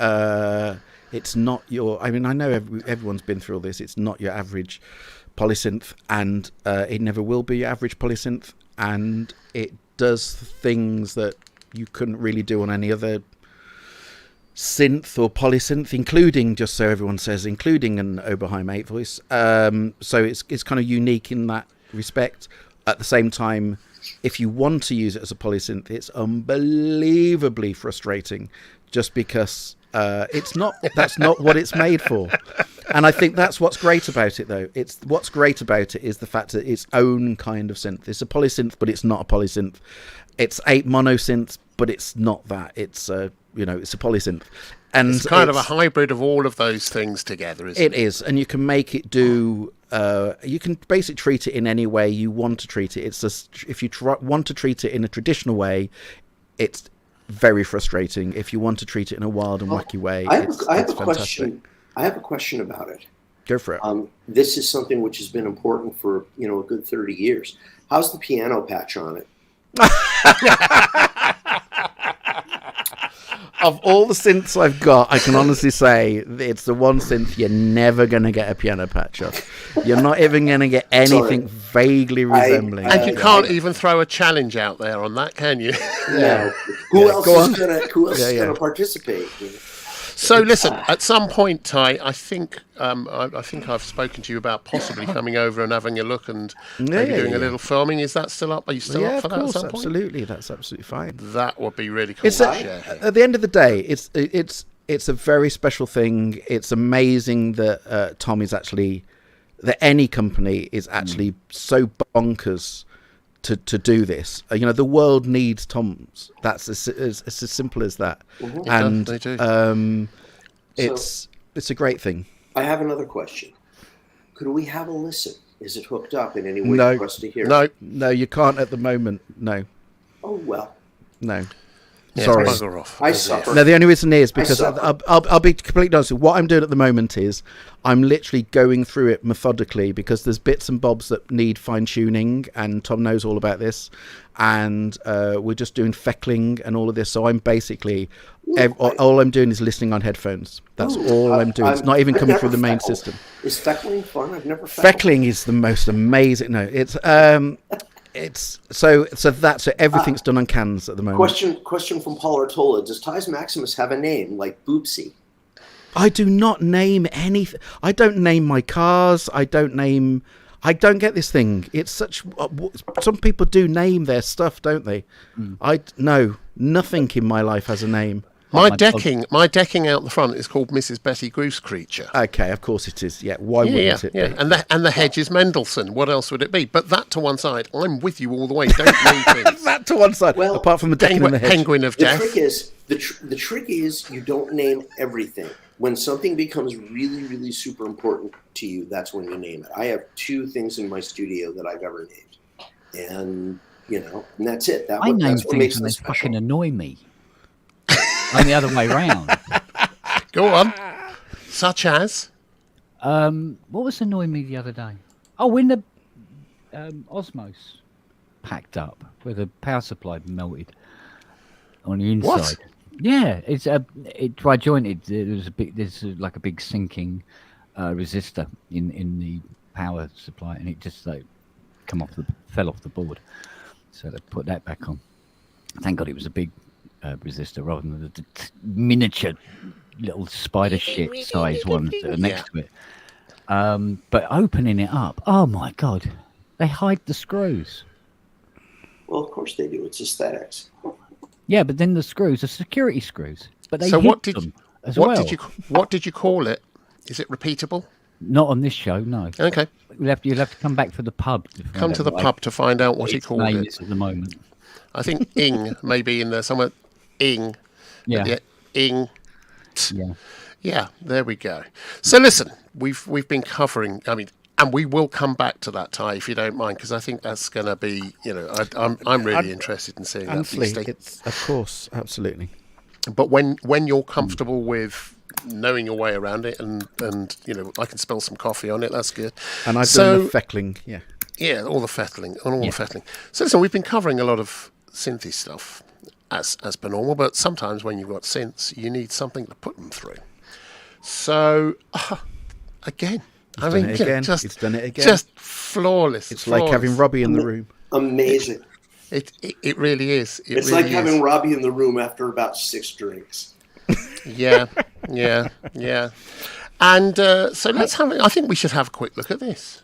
your. I mean, I know everyone's been through all this. It's not your average polysynth, and it never will be your average polysynth. And it does things that you couldn't really do on any other synth or polysynth, including, just so everyone says, including an Oberheim 8 voice. So it's kind of unique in that respect. At the same time, if you want to use it as a polysynth, it's unbelievably frustrating, just because that's not what it's made for. And I think that's what's great about it, though. What's great about it is the fact that it's own kind of synth. It's a polysynth, but it's not a polysynth. It's 8 monosynths, but it's not that. It's it's a polysynth. And it's kind of a hybrid of all of those things together, isn't it? It is, and you can make it do. You can basically treat it in any way you want to treat it. It's just, if you want to treat it in a traditional way, it's very frustrating. If you want to treat it in a wild and wacky way, it's fantastic. I have a question about it. Go for it. This is something which has been important for a good 30 years. How's the piano patch on it? Of all the synths I've got, I can honestly say it's the one synth you're never going to get a piano patch of. You're not even going to get anything vaguely resembling. And you can't even throw a challenge out there on that, can you? No. Who else is going to participate? So listen, at some point, Ty, I think I've spoken to you about possibly coming over and having a look and maybe doing a little filming. Is that still up? Are you still up for that? Of course, absolutely. That's absolutely fine. That would be really cool. At the end of the day, it's it's a very special thing. It's amazing that Tom is actually, that any company is actually so bonkers to do this. The world needs Toms. That's as simple as that. Mhm. And They do. it's a great thing. I have another question. Could we have a listen? Is it hooked up in any way No. for us to hear? No, you can't at the moment. No. Oh, well. No. Yeah, Sorry. bugger off. I suffer. No, the only reason is because suffer. I'll be completely honest. What I'm doing at the moment is I'm literally going through it methodically, because there's bits and bobs that need fine tuning, and Tom knows all about this. And we're just doing feckling and all of this. So I'm basically all I'm doing is listening on headphones. That's all I'm doing. It's not even I've coming never through the main feckled. system. Is feckling fun? I've never feckled. Feckling is the most amazing. No, it's so everything's done on cans at the moment. Question from Paul Artola. Does Ty's Maximus have a name like Boopsy? I do not name anything. I don't name my cars. I don't get this thing. It's such. Some people do name their stuff, don't they? No, nothing in my life has a name. My decking out the front is called Mrs. Betty Goose Creature. Okay, of course it is. Yeah, why wouldn't it be? And the hedge is Mendelssohn. What else would it be? But that to one side, I'm with you all the way. Don't name things. That to one side. Well, apart from the decking and the hedge. Penguin of The Death. trick is you don't name everything. When something becomes really, really super important to you, that's when you name it. I have 2 things in my studio that I've ever named, and and that's it. I name That's what makes things and it they fucking special. annoy me. I'm the other way round. Go on. Such as? What was annoying me the other day? Oh, when the Osmos packed up, where the power supply melted on the inside. What? Yeah, it's it dry jointed. There's like a big sinking resistor in the power supply, and it just fell off the board. So they put that back on. Thank God it was a big resistor rather than the miniature little spider shit size ones that are next to it. But opening it up, oh my God, they hide the screws. Well, of course they do. It's aesthetics. Yeah, but then the screws are security screws. But they So hid what did them as what well. did you call it? Is it repeatable? Not on this show, no. Okay. You'll have to come back for the pub. Come to the pub to find out what he its called name it. is at the moment. I think Ing may be in there somewhere. Ing. Yeah. Ing. Yeah. Yeah, there we go. So listen, we've been covering, and we will come back to that, Ty, if you don't mind, because I think that's going to be, I'm really interested in seeing that. Honestly, Steve. it's of course, absolutely. But when you're comfortable with knowing your way around it, and I can spill some coffee on it, that's good. And I've done the feckling, yeah. Yeah, all the fettling, the fettling. So listen, we've been covering a lot of synthy stuff as per normal, but sometimes when you've got synths, you need something to put them through. So again, It's done it again. just flawless. It's like having Robbie in the room. Amazing. It really is. It's really like having Robbie in the room after about 6 drinks. Yeah. And so let's have. I think we should have a quick look at this.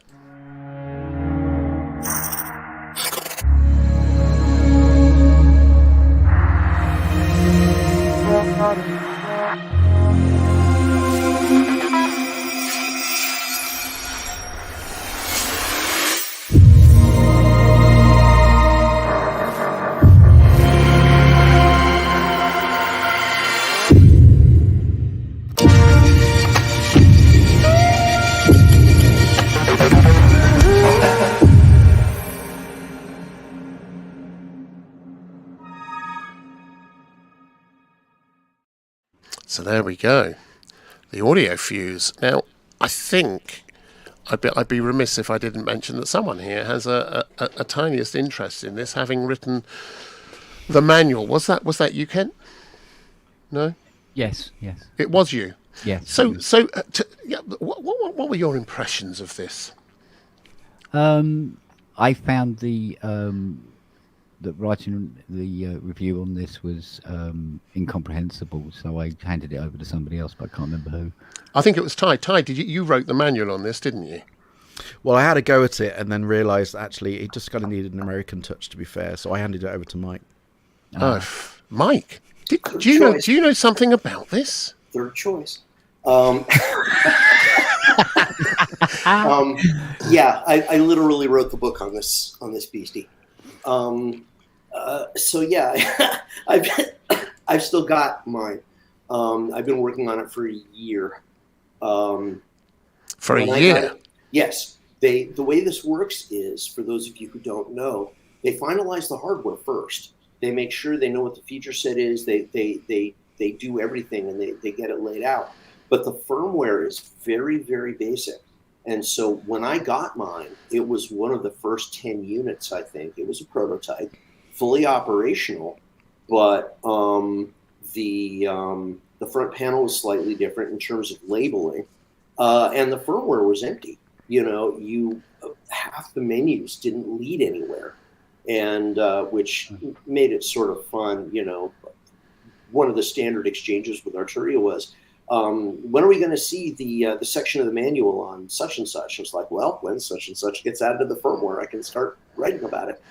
So there we go, the Audiofuse. Now, I think I'd be remiss if I didn't mention that someone here has a tiniest interest in this, having written the manual. Was that you, Kent? No? Yes. It was you? Yes. So what were your impressions of this? I found that writing the review on this was incomprehensible, so I handed it over to somebody else, but I can't remember who. I think it was Ty. Ty, you wrote the manual on this, didn't you? Well, I had a go at it and then realised actually it just kind of needed an American touch, to be fair. So I handed it over to Mike. Mike, do you know something about this? third choice. Yeah, I literally wrote the book on this beastie. So yeah, I've still got mine. I've been working on it for a year. For a year? Yes. The way this works is, for those of you who don't know, they finalize the hardware first. They make sure they know what the feature set is. They do everything, and they get it laid out. But the firmware is very, very basic. And so when I got mine, it was one of the first 10 units, I think. It was a prototype, fully operational, but the front panel was slightly different in terms of labeling, and the firmware was empty. You know, half the menus didn't lead anywhere, and which made it sort of fun. You know, one of the standard exchanges with Arturia was, when are we going to see the section of the manual on such and such? I was like, well, when such and such gets added to the firmware, I can start writing about it.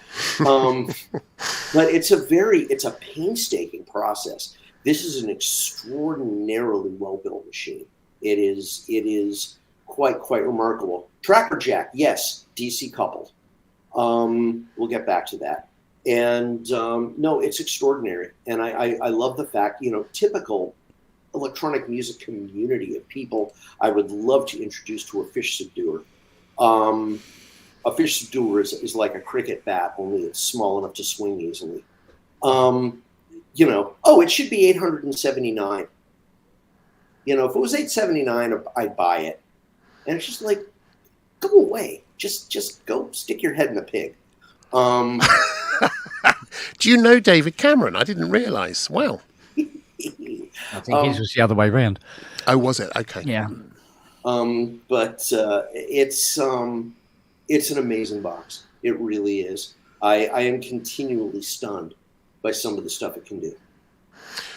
But it's a painstaking process. This is an extraordinarily well-built machine. It is quite remarkable. Tracker jack, yes, DC coupled. We'll get back to that. And no, it's extraordinary. And I love the fact, you know, typical electronic music community of people I would love to introduce to a fish subduer. A fish subduer is like a cricket bat, only it's small enough to swing easily. You know, it should be 879. You know, if it was 879, I'd buy it. And it's just like, go away. Just go stick your head in a pig. Do you know David Cameron? I didn't realize. Wow. I think his was the other way around. Oh, was it? Okay. Yeah. But it's an amazing box. It really is. I am continually stunned by some of the stuff it can do.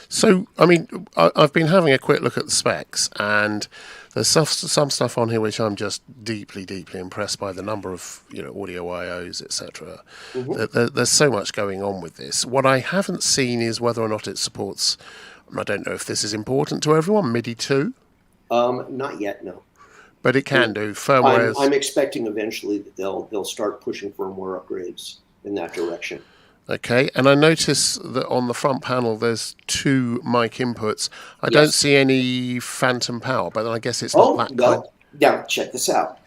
So, I mean, I've been having a quick look at the specs, and there's some stuff on here which I'm just deeply, deeply impressed by, the number of, you know, audio IOs, etc. Mm-hmm. There's so much going on with this. What I haven't seen is whether or not it supports, I don't know if this is important to everyone, MIDI 2? Not yet, no. But it can do. Firmware. I'm expecting eventually that they'll start pushing firmware upgrades in that direction. Okay, and I notice that on the front panel there's 2 mic inputs. I don't see any phantom power, but I guess it's not that kind. Yeah, check this out.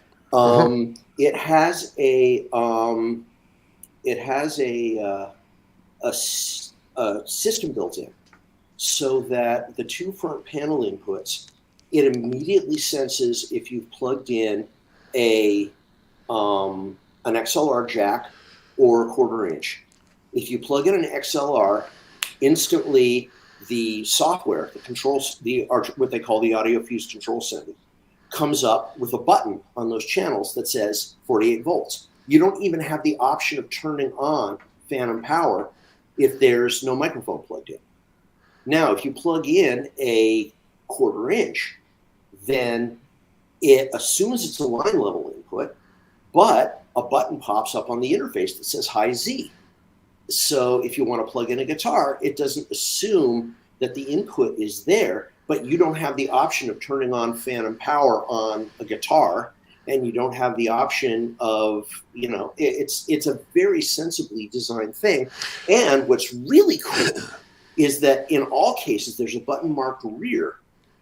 It has a system built in, so that the 2 front panel inputs, it immediately senses if you've plugged in an XLR jack or a 1/4 inch. If you plug in an XLR, instantly the software, the controls, what they call the Audiofuse control center, comes up with a button on those channels that says 48 volts. You don't even have the option of turning on phantom power if there's no microphone plugged in. Now, if you plug in a 1/4 inch, then it assumes it's a line level input, but a button pops up on the interface that says high Z. So if you want to plug in a guitar, it doesn't assume that the input is there, but you don't have the option of turning on phantom power on a guitar, and you don't have the option of, you know, it's a very sensibly designed thing. And what's really cool is that in all cases, there's a button marked rear,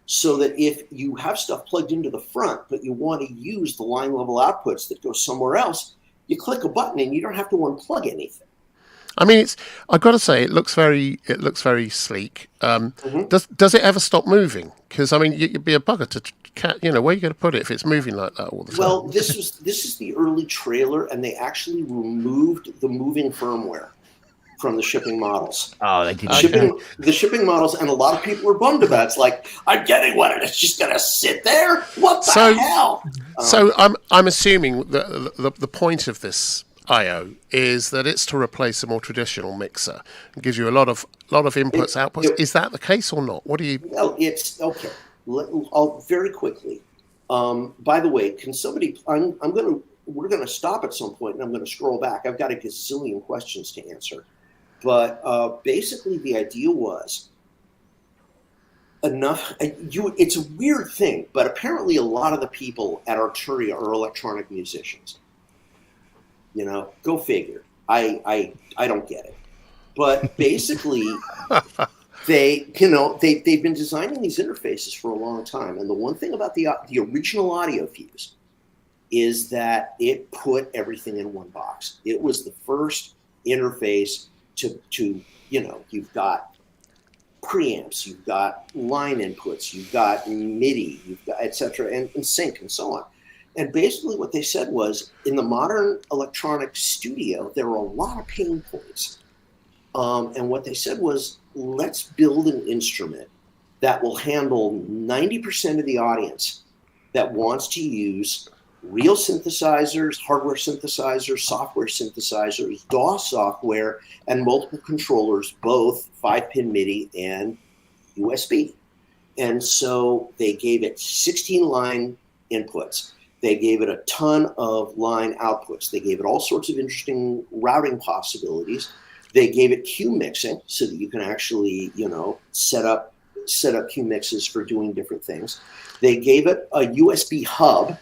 so that if you have stuff plugged into the front, but you want to use the line level outputs that go somewhere else, you click a button and you don't have to unplug anything. I mean, I've got to say, it looks very sleek. Does it ever stop moving? Because I mean, you'd be a bugger to, you know, where are you going to put it if it's moving like that all the time? Well, this is the early trailer, and they actually removed the moving firmware from the shipping models. Oh, they did. The shipping models, and a lot of people were bummed about it. It's like, I'm getting one, and it's just going to sit there. What the hell? So I'm assuming that the point of this I/O is that it's to replace a more traditional mixer. It gives you a lot of inputs, outputs. Is that the case or not? What do you? Well, it's okay. I'll very quickly. By the way, can somebody? We're gonna stop at some point, and I'm gonna scroll back. I've got a gazillion questions to answer, but basically the idea was enough. It's a weird thing, but apparently a lot of the people at Arturia are electronic musicians. You know, go figure. I don't get it. But basically, they've been designing these interfaces for a long time. And the one thing about the original Audiofuse is that it put everything in one box. It was the first interface to you've got preamps, you've got line inputs, you've got MIDI, you've got et cetera, and sync and so on. And basically what they said was, in the modern electronic studio, there are a lot of pain points. And what they said was, let's build an instrument that will handle 90% of the audience that wants to use real synthesizers, hardware synthesizers, software synthesizers, DAW software, and multiple controllers, both 5-pin MIDI and USB. And so they gave it 16 line inputs. They gave it a ton of line outputs. They gave it all sorts of interesting routing possibilities. They gave it Q mixing so that you can actually, set up Q mixes for doing different things. They gave it a USB hub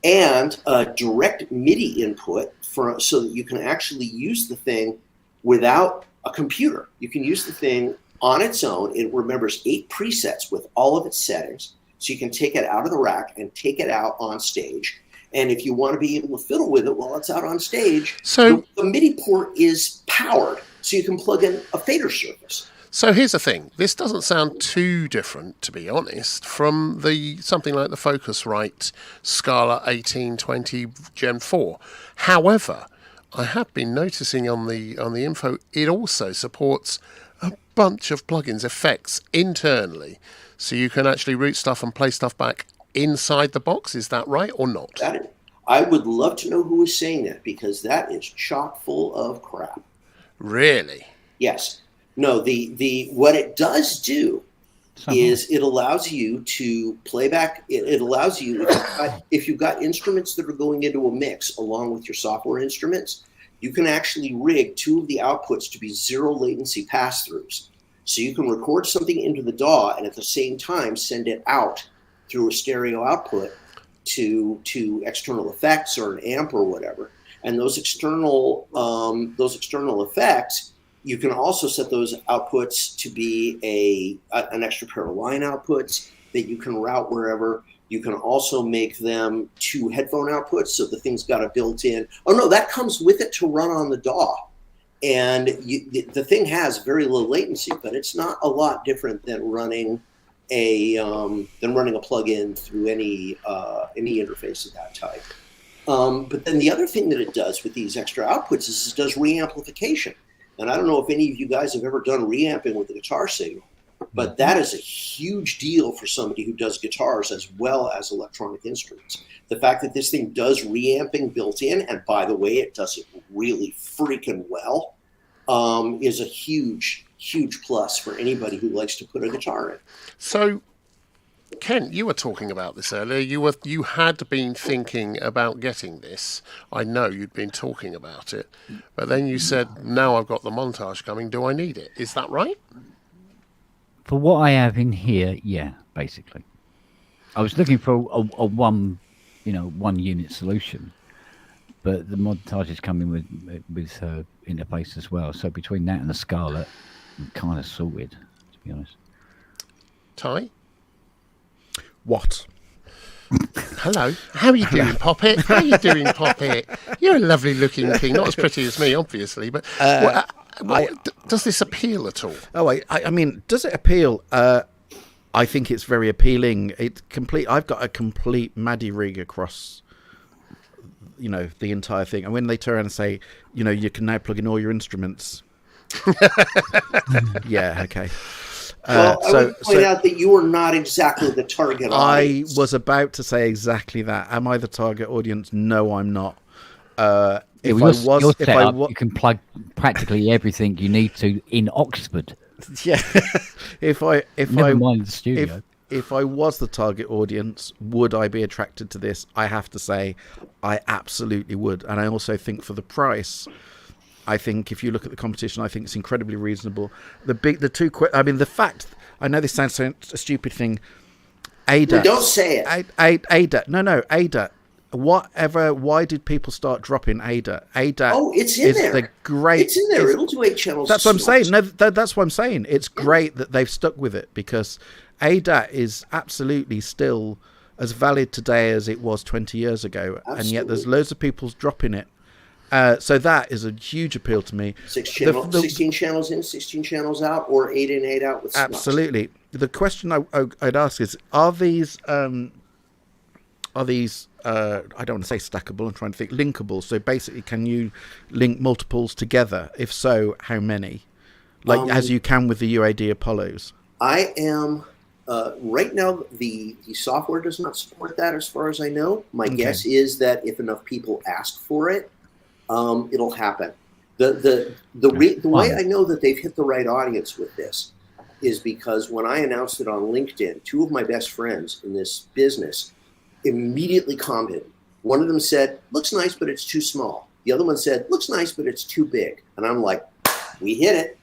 and a direct MIDI input so that you can actually use the thing without a computer. You can use the thing on its own. It remembers 8 presets with all of its settings. So you can take it out of the rack and take it out on stage. And if you want to be able to fiddle with it while it's out on stage, so the MIDI port is powered. So you can plug in a fader surface. So here's the thing. This doesn't sound too different, to be honest, from something like the Focusrite Scala 1820 Gen 4. However, I have been noticing on the info, it also supports a bunch of plugins, effects internally. So you can actually route stuff and play stuff back inside the box. Is that right or not? I would love to know who is saying that, because that is chock full of crap. Really? Yes. No, the what it does do is it allows you to play back. It allows you, if you've got instruments that are going into a mix along with your software instruments, you can actually rig 2 of the outputs to be 0 latency pass-throughs. So you can record something into the DAW and at the same time send it out through a stereo output to external effects or an amp or whatever. And those external effects, you can also set those outputs to be an extra pair of line outputs that you can route wherever. You can also make them 2 headphone outputs, so the thing's got a built-in. Oh no, that comes with it to run on the DAW. And the thing has very low latency, but it's not a lot different than running a plug-in through any interface of that type. But then the other thing that it does with these extra outputs is it does reamplification. And I don't know if any of you guys have ever done reamping with the guitar signal, but that is a huge deal for somebody who does guitars as well as electronic instruments. The fact that this thing does reamping built in, and by the way, it does it really freaking well, is a huge, huge plus for anybody who likes to put a guitar in. So, Ken, you were talking about this earlier. You had been thinking about getting this. I know you'd been talking about it, but then you said, "Now I've got the Montage coming. Do I need it?" Is that right? For what I have in here, yeah, basically. I was looking for a one unit solution, but the Montage is coming with her interface as well. So between that and the Scarlet, I'm kind of sorted, to be honest. Ty? What? Hello. How are you doing, Poppet? How are you doing, Poppet? You're a lovely looking thing. Not as pretty as me, obviously, but does this appeal at all? Oh, I mean, does it appeal? I think it's very appealing. I've got a complete Maddie rig across, the entire thing. And when they turn around and say, you can now plug in all your instruments. Yeah, okay. Well, I would point out that you are not exactly the target audience. I was about to say exactly that. Am I the target audience? No, I'm not. You can plug practically everything you need to in Oxford. Yeah. If I mind the studio. If I was the target audience, would I be attracted to this? I have to say, I absolutely would. And I also think for the price, I think if you look at the competition, I think it's incredibly reasonable. The fact, I know this sounds so a stupid thing. Ada. No, don't say it. Ada. No, Ada. Whatever. Why did people start dropping Ada? Ada. Oh, it's in there. The great. It's in there. It'll do 8 channels. That's what I'm saying. No, that's what I'm saying. It's great that they've stuck with it, because Ada is absolutely still as valid today as it was 20 years ago, and yet there's loads of people dropping it. So that is a huge appeal to me. 16 channels in, 16 channons out, or 8 in, 8 out with smuts. Absolutely. The question I'd ask is: Are these? I don't want to say stackable. I'm trying to think linkable. So basically, can you link multiples together? If so, how many? Like as you can with the UAD Apollos. I am. Right now, the software does not support that, as far as I know. My guess is that if enough people ask for it, it'll happen. The way I know that they've hit the right audience with this is because when I announced it on LinkedIn, 2 of my best friends in this business immediately commented. One of them said, "Looks nice, but it's too small." The other one said, "Looks nice, but it's too big." And I'm like, "We hit it."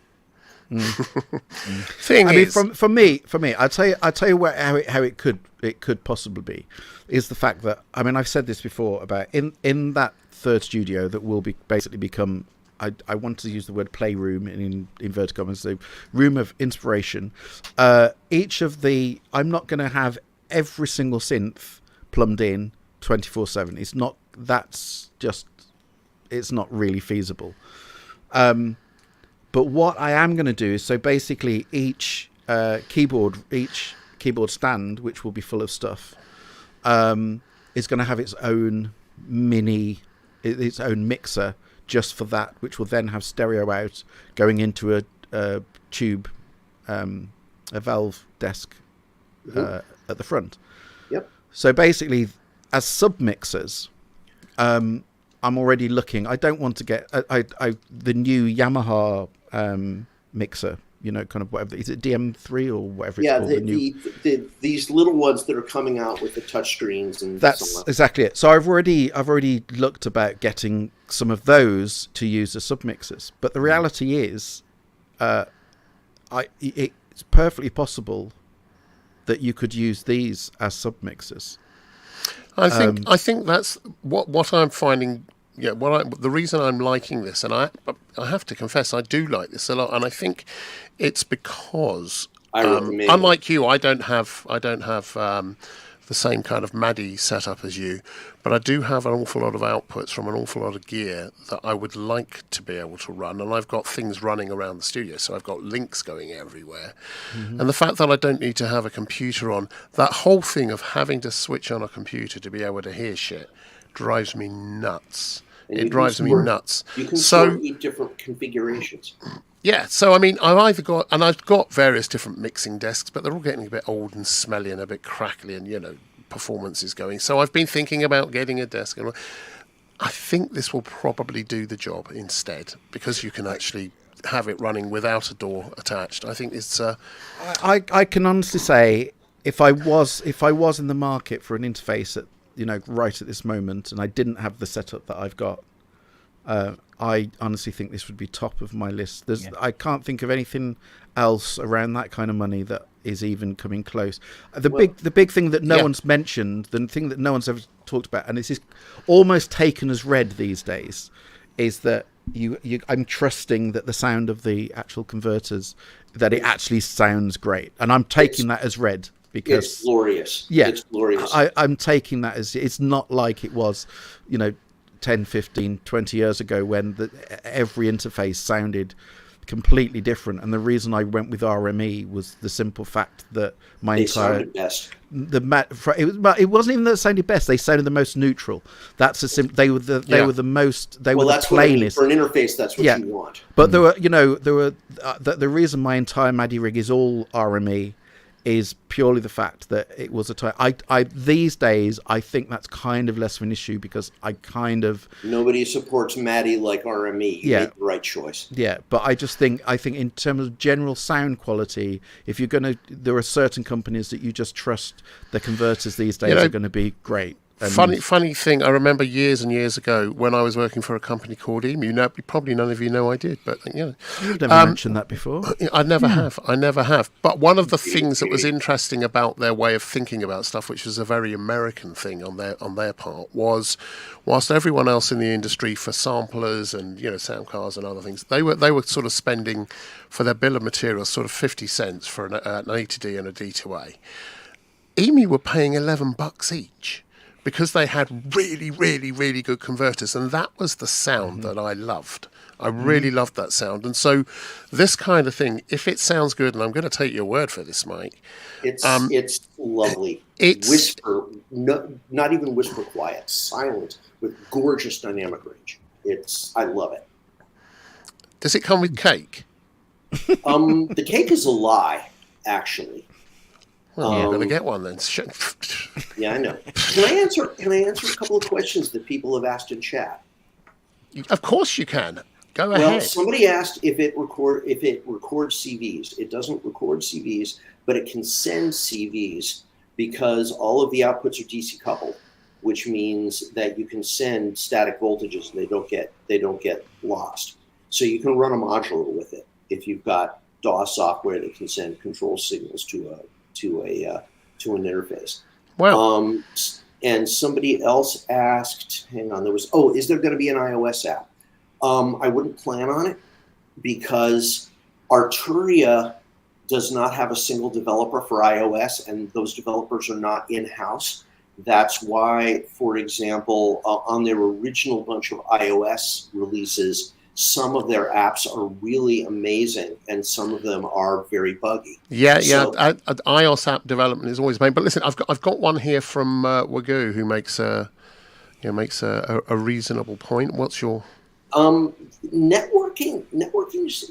For me, I'll tell you how it could possibly be, is the fact that, I mean, I've said this before about in that third studio that will basically become, I want to use the word playroom in inverted commas, so room of inspiration. Each of the, I'm not going to have every single synth plumbed in 24/7. It's not really feasible. But what I am going to do is, so basically each keyboard stand, which will be full of stuff, is going to have its own its own mixer just for that, which will then have stereo out going into a tube, a valve desk at the front. Yep. So basically, as sub-mixers, I'm already looking. I don't want to get the new Yamaha mixer, kind of whatever. Is it DM3 or whatever it's called? These little ones that are coming out with the touch screens, and that's exactly it. So I've already looked about getting some of those to use as submixers. But the reality is, it's perfectly possible that you could use these as submixers. I think that's what I'm finding. Yeah, the reason I'm liking this, and I have to confess, I do like this a lot, and I think it's because unlike you, I don't have the same kind of MADI setup as you, but I do have an awful lot of outputs from an awful lot of gear that I would like to be able to run, and I've got things running around the studio, so I've got links going everywhere. Mm-hmm. And the fact that I don't need to have a computer on, that whole thing of having to switch on a computer to be able to hear shit drives me nuts. It drives me nuts. You can store 8 different configurations. Yeah, so I mean, I've got various different mixing desks, but they're all getting a bit old and smelly and a bit crackly, and performance is going. So I've been thinking about getting a desk, and I think this will probably do the job instead, because you can actually have it running without a door attached. I think it's. I can honestly say, if I was in the market for an interface at right at this moment, and I didn't have the setup that I've got, I honestly think this would be top of my list. I can't think of anything else around that kind of money that is even coming close. The big thing that no one's mentioned, the thing that no one's ever talked about, and this is almost taken as read these days, is that I'm trusting that the sound of the actual converters, that it actually sounds great, and I'm taking that as read. Because it's glorious. Yeah, it's glorious. I'm taking that as, it's not like it was, 10, 15, 20 years ago when every interface sounded completely different. And the reason I went with RME was the simple fact that sounded best. It wasn't even that it sounded best. They sounded the most neutral. That's they were the most. They were the plainest. What I mean. For an interface, that's what you want. But there were the reason my entire MADI rig is all RME is purely the fact that it was a time. I these days I think that's kind of less of an issue, because nobody supports MADI like RME. You made the right choice. Yeah, but I think in terms of general sound quality, if you're there are certain companies that you just trust the converters these days are going to be great. Funny thing, I remember years and years ago when I was working for a company called Emu. No, probably none of you know I did, but You've never mentioned that before. I never have. But one of the things that was interesting about their way of thinking about stuff, which was a very American thing on their part, was whilst everyone else in the industry for samplers and sound cards and other things, they were sort of spending for their bill of materials sort of 50 cents for an A to D and a D to A. Emu were paying $11 each because they had really, really, really good converters, and that was the sound that I loved. I really loved that sound, and so this kind of thing, if it sounds good, and I'm going to take your word for this, Mike, it's lovely. It's whisper, not even whisper quiet, silent with gorgeous dynamic range. I love it. Does it come with cake? The cake is a lie, actually. Well, I'm going to get one then. Yeah, I know. Can I answer a couple of questions that people have asked in chat? Of course you can. Go ahead. Well, somebody asked if it records CVs. It doesn't record CVs, but it can send CVs because all of the outputs are DC coupled, which means that you can send static voltages and they don't get lost. So you can run a modulator with it if you've got DAW software that can send control signals to an interface. Wow. And somebody else asked, is there going to be an iOS app? I wouldn't plan on it because Arturia does not have a single developer for iOS, and those developers are not in-house. That's why, for example, on their original bunch of iOS releases, some of their apps are really amazing, and some of them are very buggy. Yeah. iOS app development is always made. But listen, I've got one here from Wagoo who makes a reasonable point. What's your networking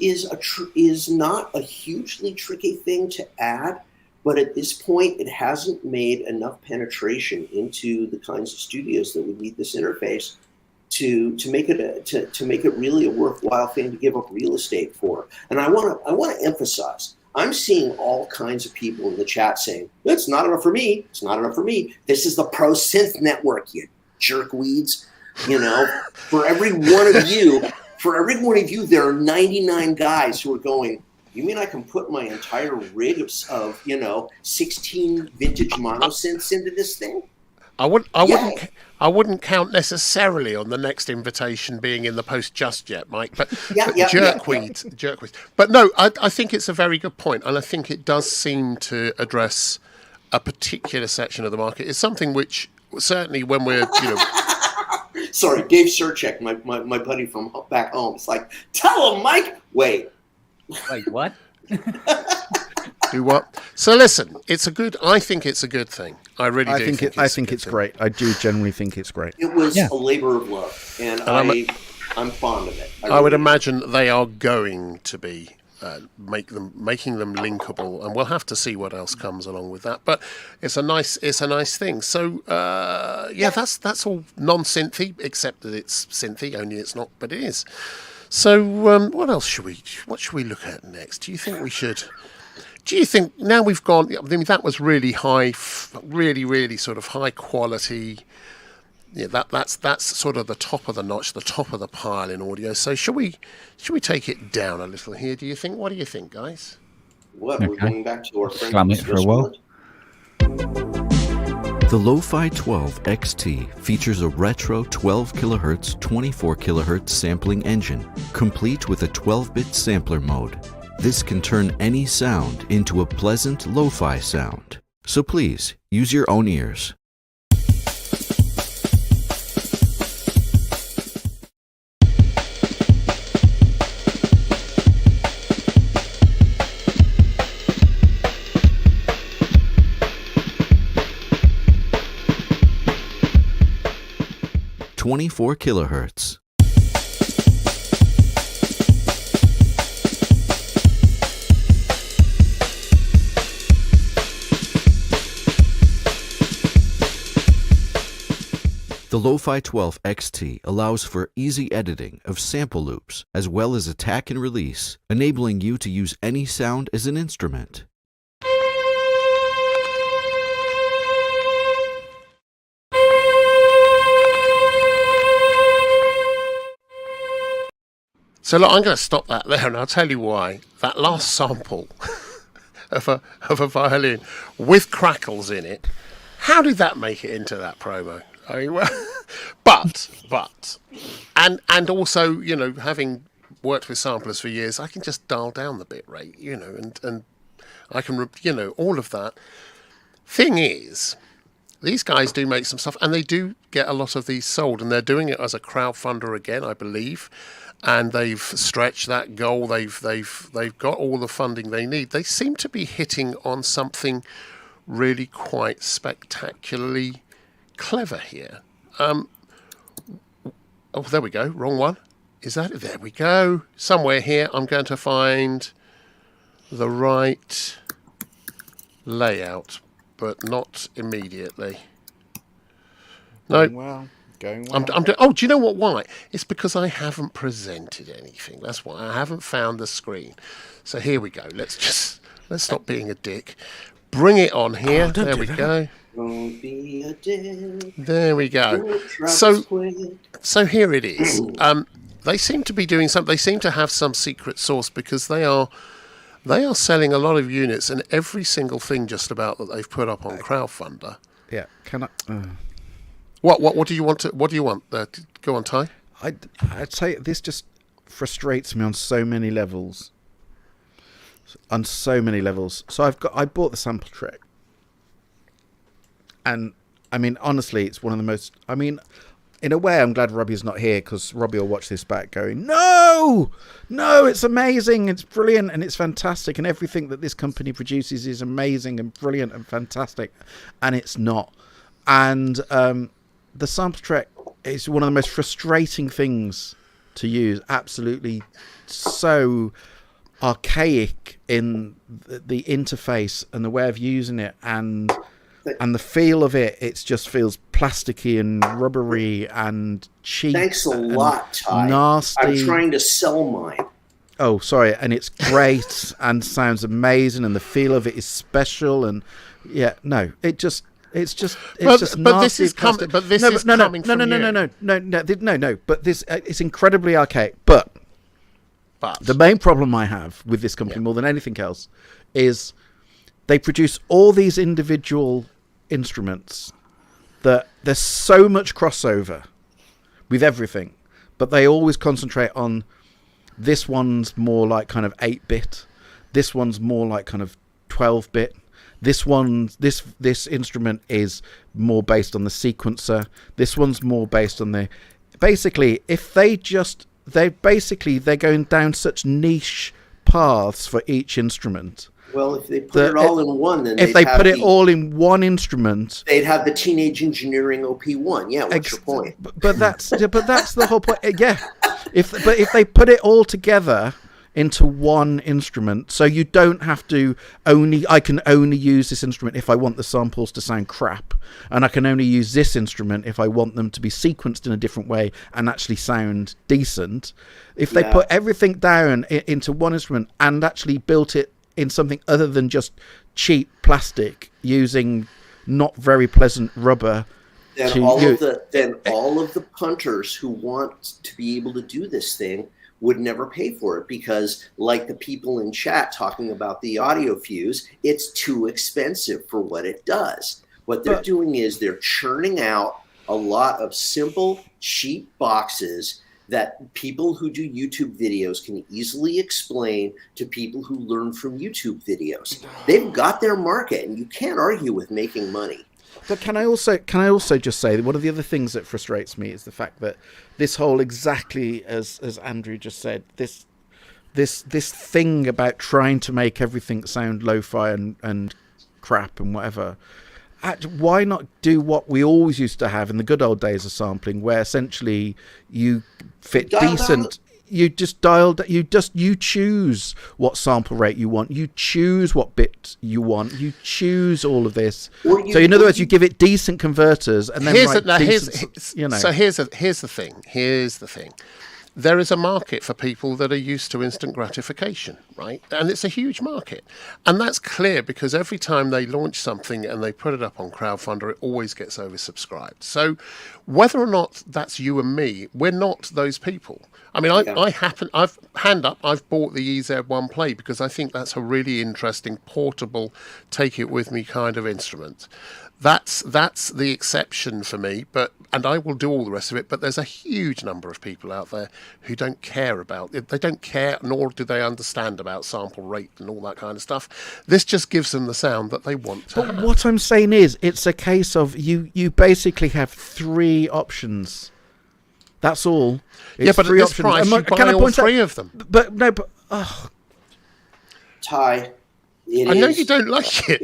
is not a hugely tricky thing to add, but at this point, it hasn't made enough penetration into the kinds of studios that would need this interface to make it really a worthwhile thing to give up real estate for. And I want to emphasize, I'm seeing all kinds of people in the chat saying, it's not enough for me. It's not enough for me. This is the Pro Synth Network, you jerkweeds. For every one of you, there are 99 guys who are going, you mean I can put my entire rig of 16 vintage monosynths into this thing? I wouldn't count necessarily on the next invitation being in the post just yet, Mike. But jerkweeds. But no, I think it's a very good point, and I think it does seem to address a particular section of the market. It's something which certainly when we're Sorry, Dave Surchek, my buddy from back home. It's like, tell him, Mike. Wait, what? Do what? So listen, I think it's a good thing. I really do. I think it's great. I do generally think it's great. It was a labor of love, and I'm fond of it. I would imagine they are going to be making them linkable, and we'll have to see what else comes along with that. But it's a nice thing. So that's all non-synthy, except that it's synthy. Only it's not, but it is. So what else should we look at next? Do you think now we've gone? I mean, that was really high, really, really sort of high quality. Yeah, that's sort of the top of the notch, the top of the pile in audio. So should we take it down a little here? Do you think? What do you think, guys? What we're going back to our friend. Slam it for a while. The Lo-Fi 12 XT features a retro 12 kHz, 24 kHz sampling engine, complete with a 12-bit sampler mode. This can turn any sound into a pleasant lo-fi sound. So please, use your own ears. .24 kHz. The Lo-Fi 12 XT allows for easy editing of sample loops, as well as attack and release, enabling you to use any sound as an instrument. So look, I'm going to stop that there, and I'll tell you why. That last sample of a violin with crackles in it, how did that make it into that promo? I mean, well, but, and also, you know, having worked with samplers for years, I can just dial down the bit rate, you know, and I can, you know, all of that. Thing is, these guys do make some stuff, and they do get a lot of these sold, and they're doing it as a crowdfunder again, I believe, and they've stretched that goal. They've got all the funding they need. They seem to be hitting on something really quite spectacularly clever here. Oh, there we go. Wrong one. Is that it? There we go. Somewhere here, I'm going to find the right layout, but not immediately. No. Going well. Do you know what? Why? It's because I haven't presented anything. That's why. I haven't found the screen. So here we go. Let's stop being a dick. Bring it on here. There we go. Don't be a dick. There we go. So here it is. They seem to be doing something. They seem to have some secret sauce, because they are selling a lot of units, and every single thing just about that they've put up on Crowdfunder. Yeah. Can I? What do you want? What do you want? Go on, Ty. I'd say this just frustrates me on so many levels. So I bought the sample track, and I mean, honestly, it's one of the most. I mean, in a way, I'm glad Robbie's not here, because Robbie will watch this back going, no, it's amazing, it's brilliant, and it's fantastic, and everything that this company produces is amazing and brilliant and fantastic, and it's not. And the sample track is one of the most frustrating things to use. Absolutely, so archaic in the interface and the way of using it, and the feel of it. It just feels plasticky and rubbery and cheap. Thanks a lot, Ty. Nasty. I'm trying to sell mine. Oh, sorry. And it's great and sounds amazing, and the feel of it is special. And yeah, no, it's just nasty. But this is coming. But this is coming from you. No. But this it's incredibly archaic. But the main problem I have with this company, more than anything else, is they produce all these individual instruments that there's so much crossover with everything, but they always concentrate on this one's more like kind of 8-bit, this one's more like kind of 12-bit, this instrument is more based on the sequencer, this one's more based on the... Basically, if they're going down such niche paths for each instrument. Well, if they put it all in one, then if they put it all in one instrument, they'd have the Teenage Engineering OP1. Yeah, what's your point? But that's the whole point. Yeah, if they put it all together into one instrument, so you don't have to I can only use this instrument if I want the samples to sound crap, and I can only use this instrument if I want them to be sequenced in a different way and actually sound decent. If they put everything down into one instrument and actually built it in something other than just cheap plastic using not very pleasant rubber, then all of the punters who want to be able to do this thing would never pay for it, because, like the people in chat talking about the Audiofuse, it's too expensive for what it does. What they're doing is they're churning out a lot of simple, cheap boxes that people who do YouTube videos can easily explain to people who learn from YouTube videos. They've got their market, and you can't argue with making money. But can I also just say that one of the other things that frustrates me is the fact that this whole, exactly as Andrew just said, this thing about trying to make everything sound lo-fi and crap and whatever. Why not do what we always used to have in the good old days of sampling, where essentially you fit decent. You choose what sample rate you want. You choose what bit you want. You choose all of this. So in other words, you give it decent converters, and then So here's the thing. there is a market for people that are used to instant gratification, right? And it's a huge market. And that's clear because every time they launch something and they put it up on Crowdfunder, it always gets oversubscribed. So whether or not that's you and me, we're not those people. I mean, I've bought the EZ1 Play because I think that's a really interesting, portable, take it with me kind of instrument. That's the exception for me, and I will do all the rest of it, but there's a huge number of people out there who don't care about it. They don't care, nor do they understand about sample rate and all that kind of stuff. This just gives them the sound that they want to have. What I'm saying is, it's a case of you basically have 3 options. That's all. It's but at this price, you buy all 3 of them. Ty, I know you don't like it.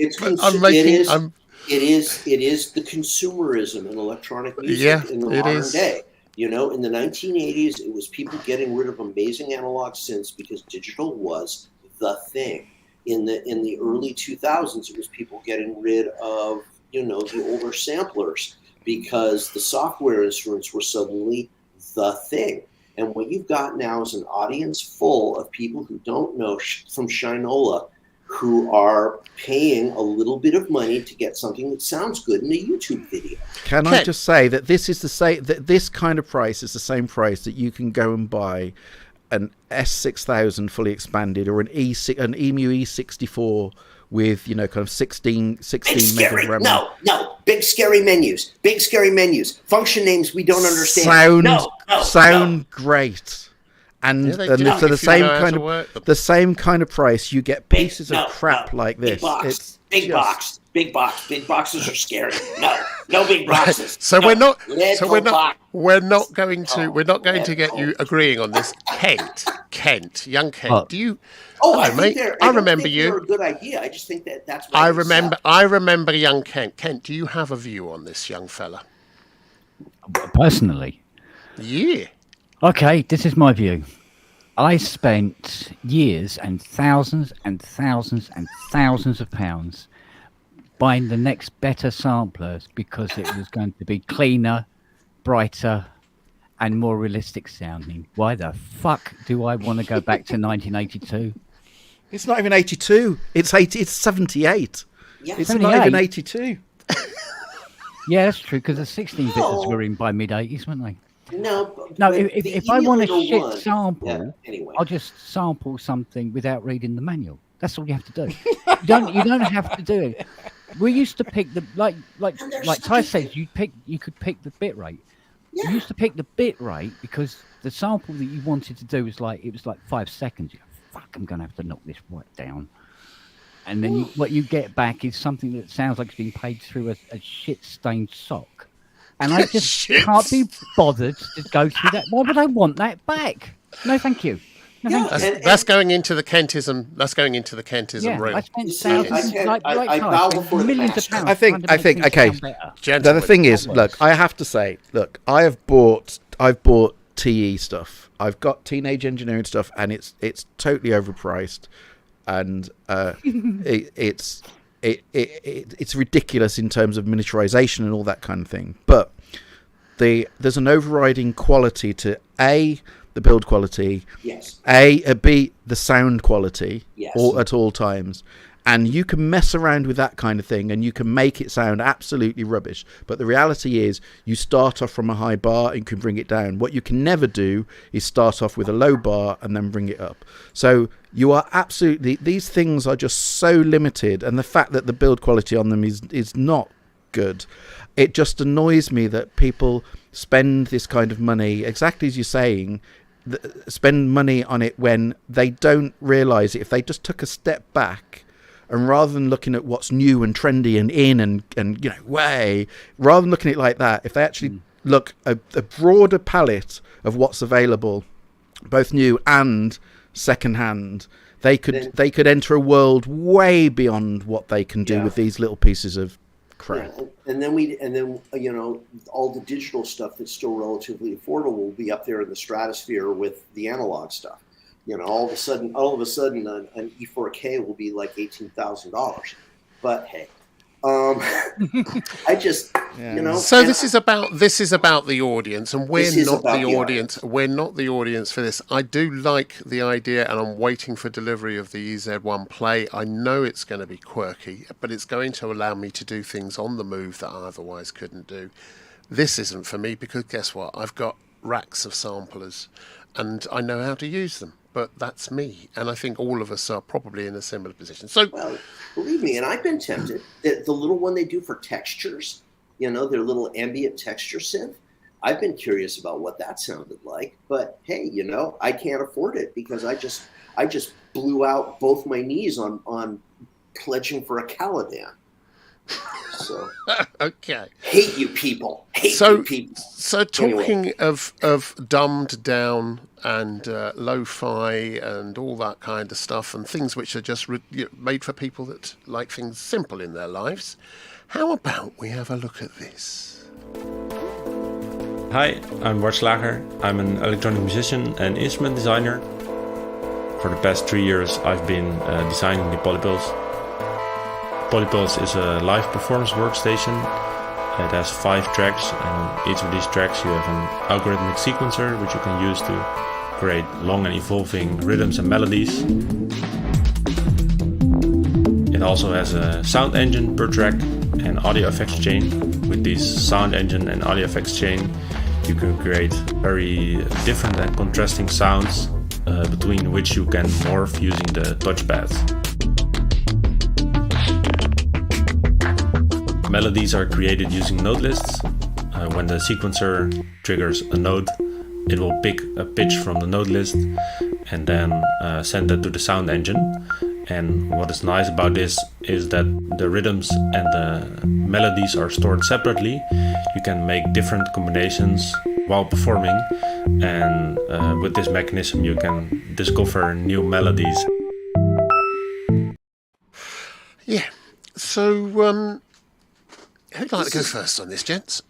It is the consumerism in electronic music in the modern day. You know, in the 1980s, it was people getting rid of amazing analog synths because digital was the thing. In the early 2000s, it was people getting rid of, you know, the older samplers because the software instruments were suddenly the thing. And what you've got now is an audience full of people who don't know from Shinola, who are paying a little bit of money to get something that sounds good in a YouTube video. Can I just say that this kind of price is the same price that you can go and buy an S6000 fully expanded or an EMU E64 with, you know, kind of 16 meg of RAM. No, big scary menus, function names we don't understand. Sound great. And so the same kind of price, you get pieces of crap like this. Big boxes are scary. No big boxes. So we're not going to get you agreeing on this. Kent, young Kent. Do you? Hello, mate. I remember you. They're a good idea. I just think that's. I remember young Kent. Kent, do you have a view on this young fella? Personally. Yeah. Okay, this is my view. I spent years and thousands and thousands and thousands of pounds buying the next better samplers because it was going to be cleaner, brighter, and more realistic sounding. Why the fuck do I want to go back to 1982? It's not even 82. It's 78. Yeah. It's 78? Not even 82. Yeah, that's true, because the 16-bitters were in by mid-80s, weren't they? No, if I want a shit sample, anyway. I'll just sample something without reading the manual. That's all you have to do. You don't have to do it. We used to pick the like Ty says, you could pick the bit rate. Yeah. You used to pick the bit rate because the sample that you wanted to do was like 5 seconds. You go, fuck, I'm gonna have to knock this right down. And then what you get back is something that sounds like it's been played through a shit-stained sock. And I just can't be bothered to go through that. Why would I want that back? No, thank you. No, thank you. That's going into the Kentism. That's going into the Kentism room. I spent thousands, millions of pounds. I think. Okay. The thing is, look, I have to say, I've bought TE stuff. I've got teenage engineering stuff, and it's totally overpriced, and it's ridiculous in terms of miniaturization and all that kind of thing. But there's an overriding quality to the build quality, yes, B, the sound quality, yes, at all times. And you can mess around with that kind of thing and you can make it sound absolutely rubbish. But the reality is you start off from a high bar and can bring it down. What you can never do is start off with a low bar and then bring it up. So you are absolutely, these things are just so limited, and the fact that the build quality on them is not good. It just annoys me that people spend this kind of money, exactly as you're saying, spend money on it when they don't realise it. If they just took a step back, and rather than looking at what's new and trendy and in and rather than looking at it like that, if they actually look a broader palette of what's available, both new and second-hand, they could enter a world way beyond what they can do with these little pieces of crap. Yeah. And then you know, all the digital stuff that's still relatively affordable will be up there in the stratosphere with the analog stuff. You know, all of a sudden, an E4K will be like $18,000. But hey, I just, you know. So this is about the audience, and we're This is not about the the audience. We're not the audience for this. I do like the idea, and I'm waiting for delivery of the EZ1 Play. I know it's going to be quirky, but it's going to allow me to do things on the move that I otherwise couldn't do. This isn't for me because guess what? I've got racks of samplers, and I know how to use them. But that's me, and I think all of us are probably in a similar position. So, well, believe me, and I've been tempted. The little one they do for textures, you know, their little ambient texture synth. I've been curious about what that sounded like. But hey, you know, I can't afford it because I just blew out both my knees on pledging for a Caladan. So okay. Hate you people. Hate you people. So talking of dumbed down and lo-fi and all that kind of stuff and things which are just made for people that like things simple in their lives, how about we have a look at this? Hi, I'm Bart Slager. I'm an electronic musician and instrument designer. For the past 3 years I've been designing the Polypulse. Polypulse is a live performance workstation. It has 5 tracks, and each of these tracks you have an algorithmic sequencer which you can use to create long and evolving rhythms and melodies. It also has a sound engine per track and audio effects chain. With this sound engine and audio effects chain you can create very different and contrasting sounds between which you can morph using the touchpad. Melodies are created using note lists. When the sequencer triggers a note, it will pick a pitch from the note list and then send that to the sound engine. And what is nice about this is that the rhythms and the melodies are stored separately. You can make different combinations while performing, and with this mechanism you can discover new melodies. Yeah, so who'd like to go first on this, gents?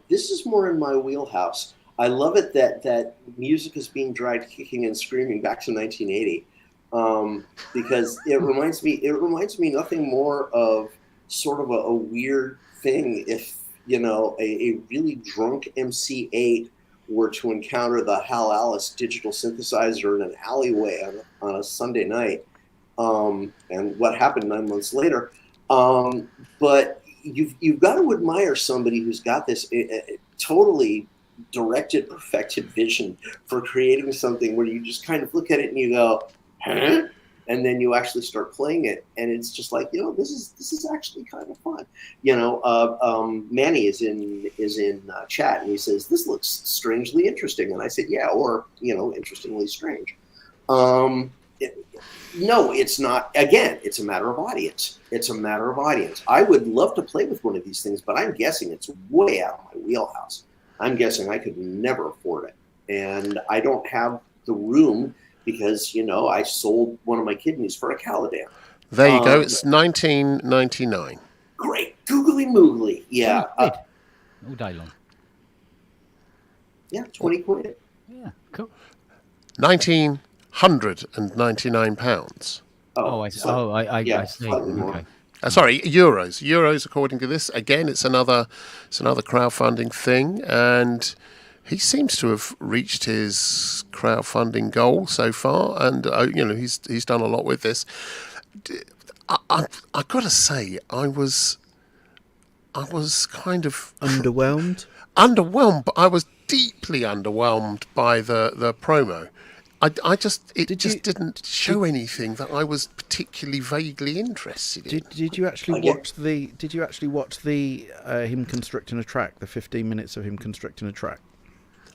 This is more in my wheelhouse. I love it that music is being dragged kicking and screaming back to 1980, because it reminds me nothing more of sort of a weird thing if, you know, a really drunk MC8 were to encounter the Hal Alice digital synthesizer in an alleyway on a Sunday night, and what happened 9 months later. But you've got to admire somebody who's got this totally directed, perfected vision for creating something where you just kind of look at it and you go, huh? And then you actually start playing it, and it's just like, you know, this is actually kind of fun. You know, Manny is in chat, and he says this looks strangely interesting, and I said, yeah, or, you know, interestingly strange. No, it's not. Again, it's a matter of audience. It's a matter of audience. I would love to play with one of these things, but I'm guessing it's way out of my wheelhouse. I'm guessing I could never afford it, and I don't have the room because, you know, I sold one of my kidneys for a Caladan. There you go. It's $19.99. Great. Googly moogly. Yeah. All day long. Yeah, 20 quid. Yeah, cool. £1,999. I see. slightly more. Okay. Sorry, euros. Euros, according to this. Again, it's another crowdfunding thing, and he seems to have reached his crowdfunding goal so far, and you know, he's done a lot with this. I got to say, I was kind of Underwhelmed, but I was deeply underwhelmed by the promo. It just didn't show anything that I was particularly vaguely interested in. Did you actually watch the? Did you actually watch the him constructing a track? The 15 minutes of him constructing a track.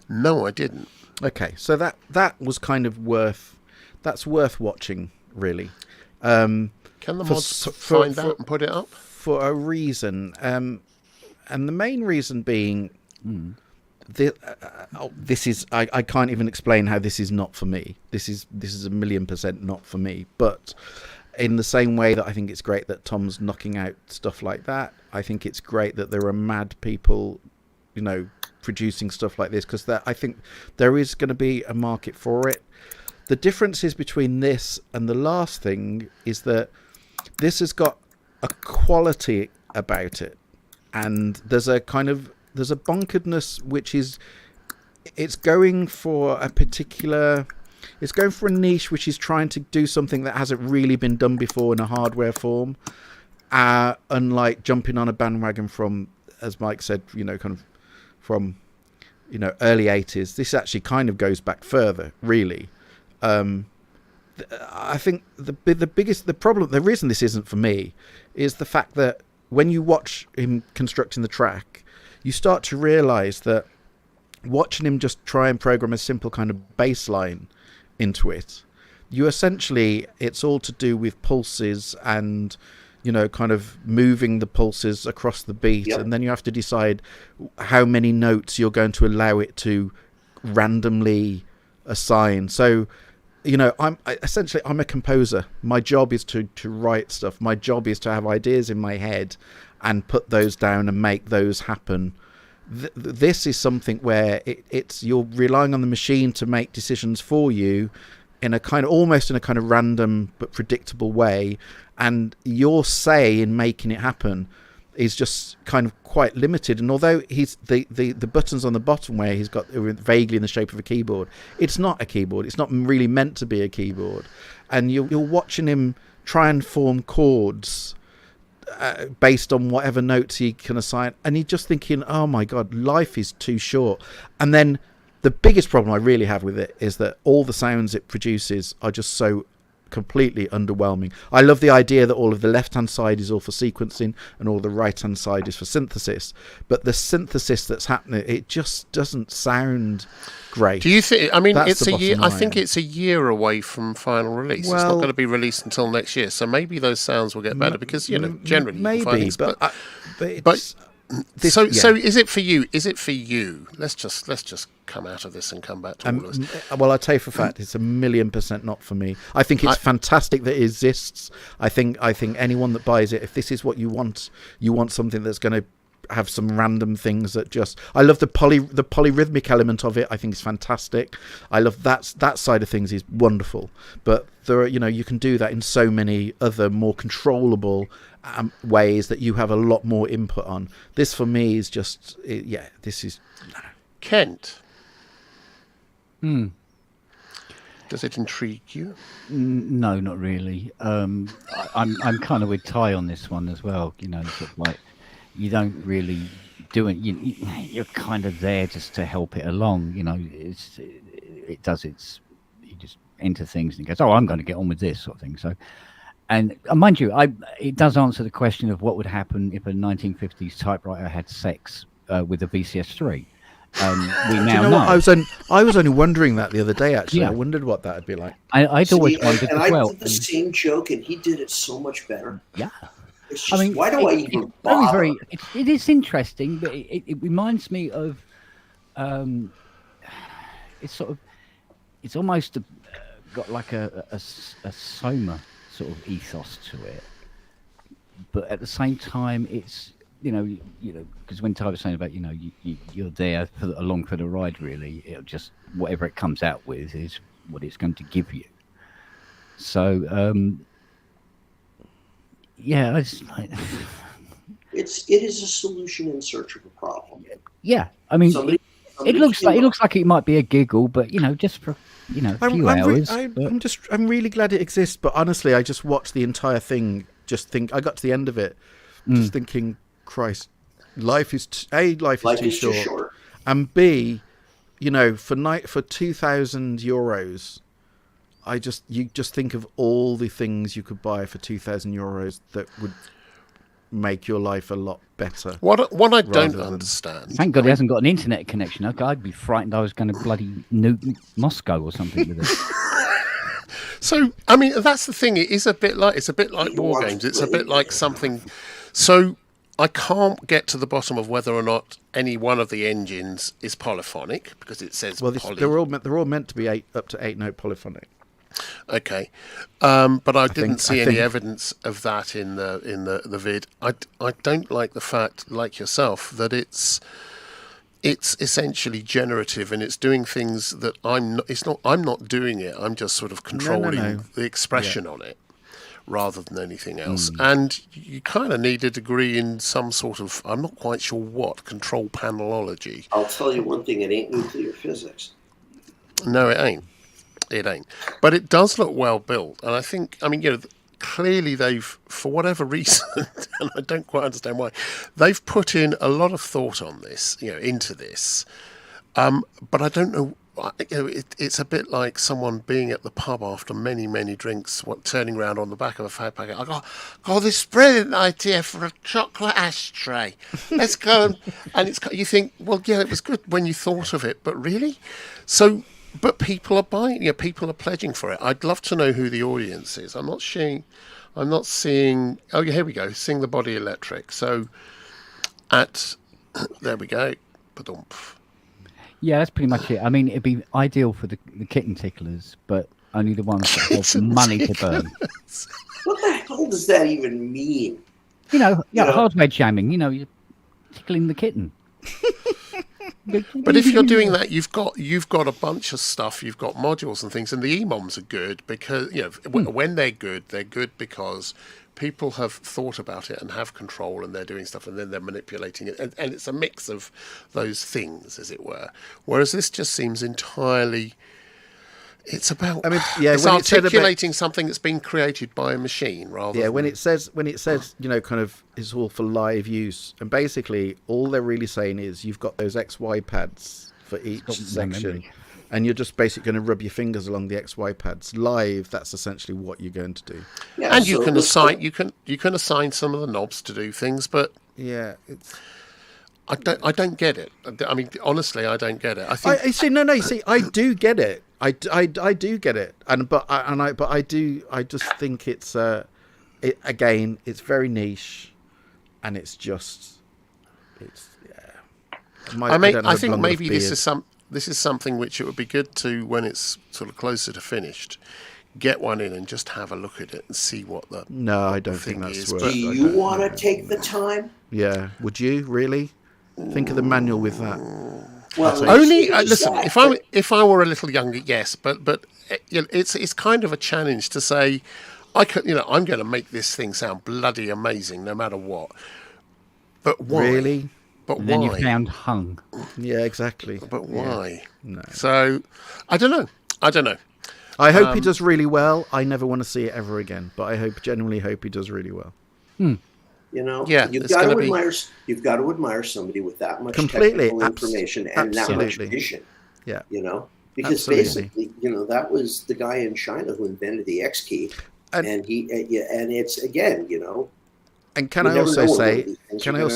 No, I didn't. Okay, so that was kind of worth watching, really. Can the mods find that and put it up? For a reason, and the main reason being, this is I can't even explain how this is not for me. This is 1,000,000% not for me. But in the same way that I think it's great that Tom's knocking out stuff like that, I think it's great that there are mad people, you know, producing stuff like this, because I think there is going to be a market for it. The differences between this and the last thing is that this has got a quality about it, and there's a bonkeredness which is, it's going for a niche which is trying to do something that hasn't really been done before in a hardware form, unlike jumping on a bandwagon from, as Mike said, from early 80s. This actually kind of goes back further, really. I think the reason this isn't for me is the fact that when you watch him constructing the track, you start to realize that watching him just try and program a simple kind of bass line into it, it's all to do with pulses and kind of moving the pulses across the beat. Yep. And then you have to decide how many notes you're going to allow it to randomly assign. So I'm a composer. My job is to write stuff. My job is to have ideas in my head and put those down and make those happen. This is something where you're relying on the machine to make decisions for you in a kind of random but predictable way, and your say in making it happen is just kind of quite limited. And although he's the buttons on the bottom where he's got vaguely in the shape of a keyboard, it's not a keyboard. It's not really meant to be a keyboard. And you're watching him try and form chords based on whatever notes he can assign, and you're just thinking, oh my God, life is too short. And then the biggest problem I really have with it is that all the sounds it produces are just so completely underwhelming. I love the idea that all of the left-hand side is all for sequencing and all the right-hand side is for synthesis, but the synthesis that's happening, it just doesn't sound great. Do you think? I mean, it's a year. I think it's a year away from final release. It's not going to be released until next year, so maybe those sounds will get better because generally maybe, but so is it for you? Is it for you? Let's just come out of this and come back to all of this. Well, I'll tell you for a fact, it's 1,000,000% not for me. I think it's fantastic that it exists. I think anyone that buys it, if this is what you want something that's going to have some random things that just. I love the polyrhythmic element of it. I think it's fantastic. I love that side of things is wonderful. But there are, you can do that in so many other more controllable ways that you have a lot more input on. This for me is just this is Kent. Does it intrigue you? No, not really. I'm kind of with Ty on this one as well. Sort of like you don't really do it. You're kind of there just to help it along. You just enter things and it goes, oh, I'm going to get on with this sort of thing. So. And mind you, it does answer the question of what would happen if a 1950s typewriter had sex with a VCS3. We now know. I was only wondering that the other day. Actually, I wondered what that would be like. I'd always wondered as well. I did the same joke, and he did it so much better. Yeah. It's just, why do I even bother? It is interesting, but it reminds me of. It's almost got like a Soma sort of ethos to it, but at the same time it's because when Ty was saying about you're there along for the ride, really it'll just whatever it comes out with is what it's going to give you. So it's like it is a solution in search of a problem. Yeah, I mean it looks like it might be a giggle, but just for a few hours. I'm really glad it exists, but honestly, I just watched the entire thing. I got to the end of it, just thinking, Christ, life is too short, and B, for 2,000 euros, you just think of all the things you could buy for 2,000 euros that would make your life a lot better. What I don't understand. Thank God he hasn't got an internet connection. Okay, I'd be frightened I was going to bloody nuke Moscow or something with it. So I mean, that's the thing. It's a bit like war games. It's a bit like something. So I can't get to the bottom of whether or not any one of the engines is polyphonic because it says. Well, they're all meant to be up to 8-note polyphonic. Okay, but I didn't see any evidence of that in the vid. I don't like the fact, like yourself, that it's essentially generative and it's doing things that I'm not doing it. I'm just sort of controlling the expression on it, rather than anything else. And you kind of need a degree in some sort of, I'm not quite sure what, control panelology. I'll tell you one thing, it ain't nuclear physics. No, it ain't. It ain't. But it does look well built. And I think, I mean, clearly they've, for whatever reason, and I don't quite understand why, they've put in a lot of thought on this, into this. But I don't know. It's a bit like someone being at the pub after many, many drinks, turning around on the back of a fag packet. I got this brilliant idea for a chocolate ashtray. Let's go. And you think, well, yeah, it was good when you thought of it, but really? So, but people are buying, people are pledging for it. I'd love to know who the audience is. I'm not seeing, oh, yeah, here we go. Sing the Body Electric. So, there we go. Ba-dumph. Yeah, that's pretty much it. I mean, it'd be ideal for the kitten ticklers, but only the ones that have money to burn. What the hell does that even mean? Hardware jamming. You're tickling the kitten. But if you're doing that, you've got a bunch of stuff. You've got modules and things, and the EMOMs are good because when they're good because people have thought about it and have control, and they're doing stuff, and then they're manipulating it, and it's a mix of those things, as it were. Whereas this just seems entirely. It's about. I mean, it's articulating something that's been created by a machine, rather. Yeah, when it says, kind of, it's all for live use, and basically all they're really saying is you've got those XY pads for each section. And you're just basically going to rub your fingers along the XY pads live. That's essentially what you're going to do. Yeah, and you can assign some of the knobs to do things, but I don't get it. I mean, honestly, I don't get it. I do get it. I do get it, but I just think it's it's very niche, and I think maybe this is something which it would be good to, when it's sort of closer to finished, get one in and just have a look at it and see what the. No, I don't think that's worth. Do you want to take the time? Yeah, would you really think of the manual with that? Well, only listen. If I were a little younger, yes, but it's kind of a challenge to say, I'm going to make this thing sound bloody amazing no matter what. But why? Really? But and why? Then you found hung. Yeah, exactly. But why? No. So, I don't know. I hope he does really well. I never want to see it ever again, but I genuinely hope he does really well. You've got to admire somebody with that much technical information and that much vision. Yeah. Because basically, that was the guy in China who invented the X key, and it's again, And can I also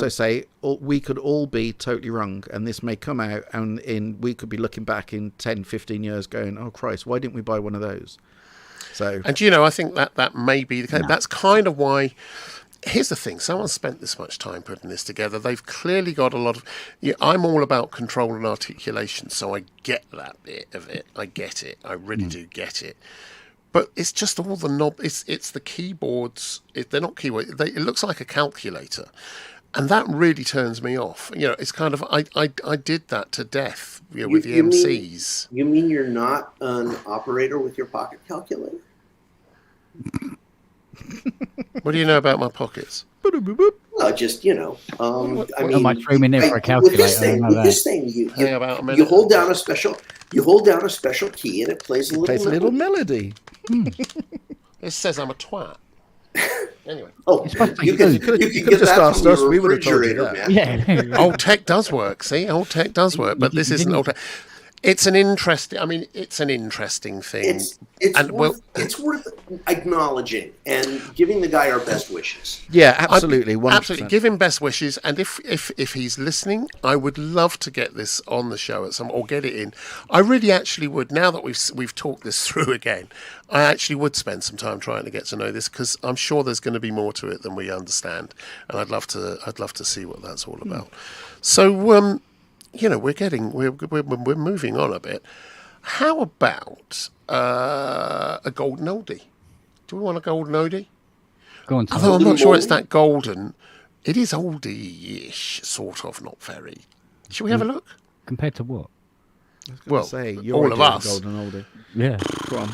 say, we could all be totally wrong, and this may come out, and we could be looking back in 10, 15 years going, oh, Christ, why didn't we buy one of those? So, and I think that may be the case. That's kind of why. Here's the thing: someone spent this much time putting this together. They've clearly got a lot of. I'm all about control and articulation, so I get that bit of it. I get it. I really do get it. But it's just all the knob. It's the keyboards. They're not keyboards. It looks like a calculator, and that really turns me off. It's kind of I did that to death. With the MCs. You mean you're not an operator with your pocket calculator? What do you know about my pockets? Well, just I might throw him in there for a calculator. With this thing, you hold down a special key and it plays a little melody. It says I'm a twat. Anyway. Oh, you could have just asked us. We would have told you that. Yeah. Old tech does work. See, old tech does work, but this isn't old tech. It's an interesting. I mean, it's an interesting thing. It's worth acknowledging and giving the guy our best wishes. Yeah, absolutely, 100%. Absolutely. Give him best wishes, and if he's listening, I would love to get this on the show or get it in. I really actually would. Now that we've talked this through again, I actually would spend some time trying to get to know this, because I'm sure there's going to be more to it than we understand, and I'd love to see what that's all about. So. We're moving on a bit. How about a golden oldie? Do we want a golden oldie? Go on, Tom. Although I'm not sure it's that golden. It is oldie-ish, sort of, not very. Should we have a look? Compared to what? Well, you're all of us. Golden oldie. Yeah. Go on.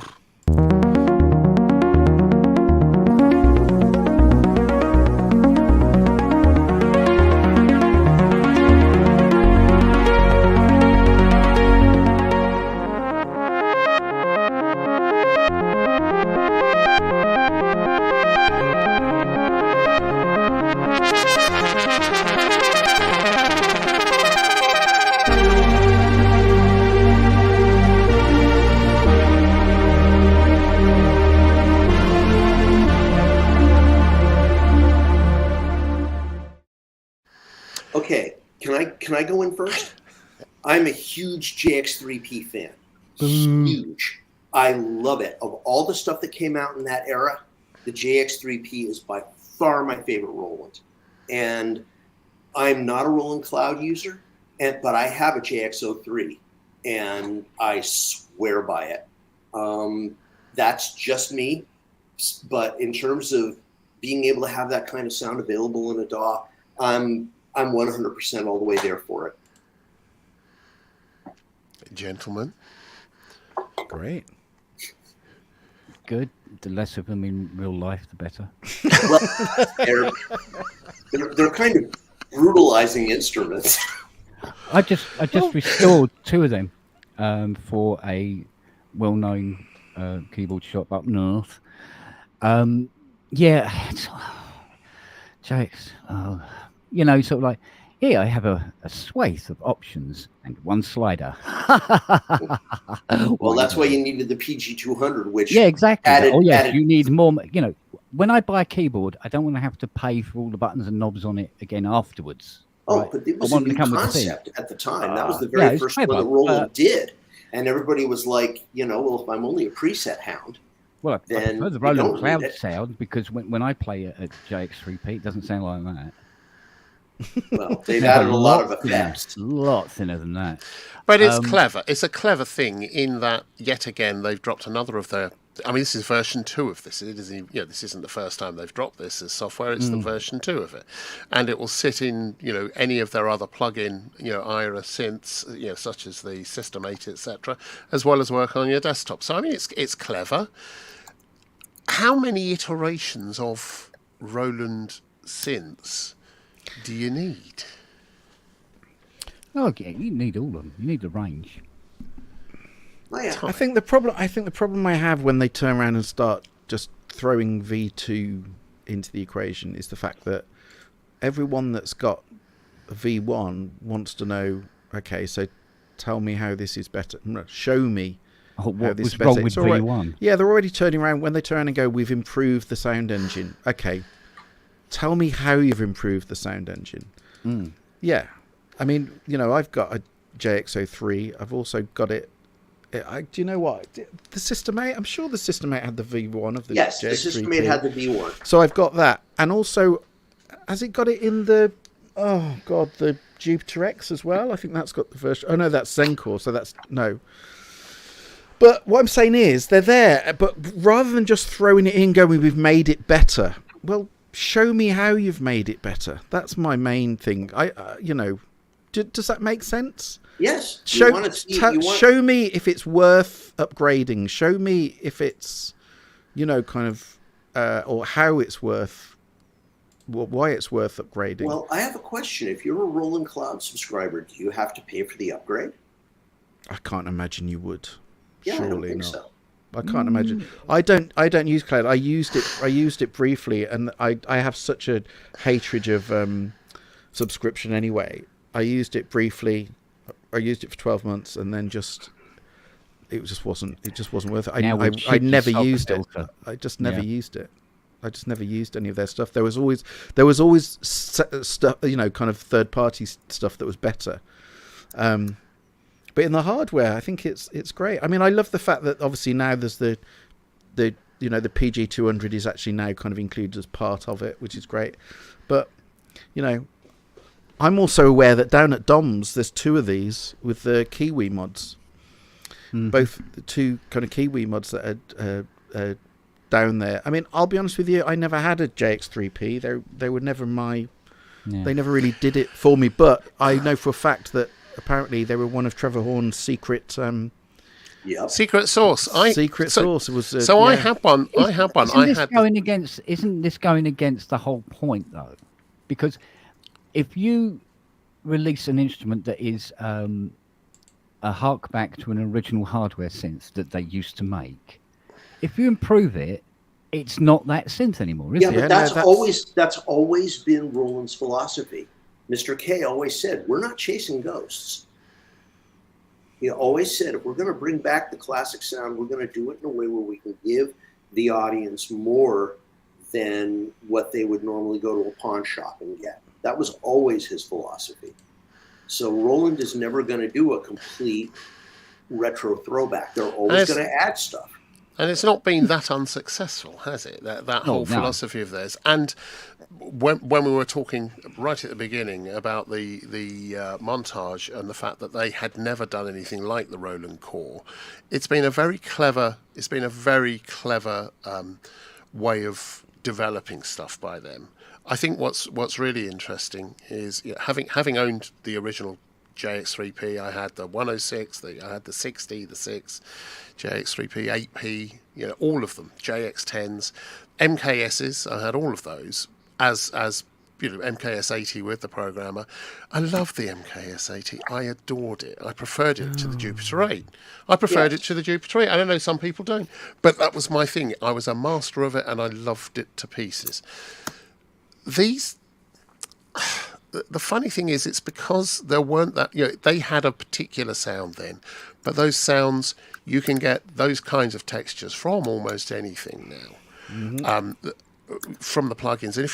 can I go in first? I'm a huge JX-3P fan. Huge. I love it. Of all the stuff that came out in that era, the JX-3P is by far my favorite Roland. And I'm not a Roland Cloud user, but I have a JX-03, and I swear by it. That's just me. But in terms of being able to have that kind of sound available in a DAW, I'm 100% all the way there for it. Gentlemen. Great. Good. The less of them in real life, the better. Well, they're kind of brutalizing instruments. I just restored two of them for a well-known keyboard shop up north. Yeah, jokes. You know, sort of like, yeah, I have a swathe of options and one slider. Well, that's why you needed the PG200, which exactly. Added, you need more. You know, when I buy a keyboard, I don't want to have to pay for all the buttons and knobs on it again afterwards. Oh, right? but it was a new concept at the time. That was the very first clever, one that Roland did. And everybody was like, you know, well, if I'm only a preset hound, well, I then prefer the Roland Cloud sound, because when I play a JX-3P, it doesn't sound like that. Well, they've added a lot of effects. A lot thinner than that. But it's clever. It's a clever thing in that, yet again, they've dropped another of their... I mean, this is version 2 of this. It isn't, you know, this isn't the first time they've dropped this as software. It's the version 2 of it. And it will sit in, you know, any of their other plug-in, you know, IRA synths, you know, such as the System 8, etc., as well as work on your desktop. So, I mean, it's clever. How many iterations of Roland synths do you need? Oh, yeah, you need all of them. You need the range. Oh, yeah. I think the problem I have when they turn around and start just throwing V2 into the equation is the fact that everyone that's got a V1 wants to know, okay, so tell me how this is better. No, show me how this is better. With V1? Yeah, they're already turning around. When they turn and go, we've improved the sound engine. Okay, tell me how you've improved the sound engine. Yeah, I mean, you know, I've got a JX-03. I've also got it. Do you know what? The System 8, I'm sure the System 8 had the V1 of the Yes, JX-3P. the System 8 had the V1. So I've got that. And also, has it got it in the, oh God, the Jupiter X as well? I think that's got the version. Oh no, that's Zencore, so that's, no. But what I'm saying is, they're there, but rather than just throwing it in, going, we've made it better, well, show me how you've made it better. That's my main thing. You know, does that make sense? Yes. Show me if it's worth upgrading. Show me if it's, you know, kind of, or how it's worth, why it's worth upgrading. Well, I have a question. If you're a Roland Cloud subscriber, do you have to pay for the upgrade? I can't imagine you would. Yeah, Surely I don't think not. so. I can't imagine. I don't use Cloud. I used it briefly, and I have such a hatred of subscription anyway. I used it briefly. I used it for 12 months, and then it just wasn't worth it. I never used it. I just never used it. I just never used any of their stuff. There was always stuff, you know, kind of third party stuff that was better. But in the hardware, I think it's great. I mean, I love the fact that obviously now there's the you know, the PG200 is actually now kind of included as part of it, which is great. But you know, I'm also aware that down at Dom's, there's 2 of these with the Kiwi mods. Both the 2 kind of Kiwi mods that are down there. I mean, I'll be honest with you, I never had a JX-3P. They were never they never really did it for me. But I know for a fact that apparently they were one of Trevor Horn's secret secret sauce. Sauce was. So yeah. I had one. Isn't this going against the whole point though? Because if you release an instrument that is a hark back to an original hardware synth that they used to make, if you improve it, it's not that synth anymore, is it? Yeah, but that's always been Roland's philosophy. Mr. K always said, we're not chasing ghosts. He always said, if we're going to bring back the classic sound, we're going to do it in a way where we can give the audience more than what they would normally go to a pawn shop and get. That was always his philosophy. So Roland is never going to do a complete retro throwback. They're always going to add stuff. And it's not been that unsuccessful, has it? That whole philosophy of theirs. And when we were talking right at the beginning about the montage and the fact that they had never done anything like the Roland Core, it's been a very clever way of developing stuff by them. I think what's really interesting is having owned the original JX3P, I had the 106, I had the 60, the 6, JX3P, 8P, all of them, JX10s, MKSs, I had all of those as MKS 80 with the programmer. I loved the MKS 80. I adored it. I preferred it to the Jupiter 8. I preferred it to the Jupiter 8. I don't know, some people don't, but that was my thing. I was a master of it and I loved it to pieces. The funny thing is, it's because there weren't that, they had a particular sound then, but those sounds, you can get those kinds of textures from almost anything now, from the plugins. And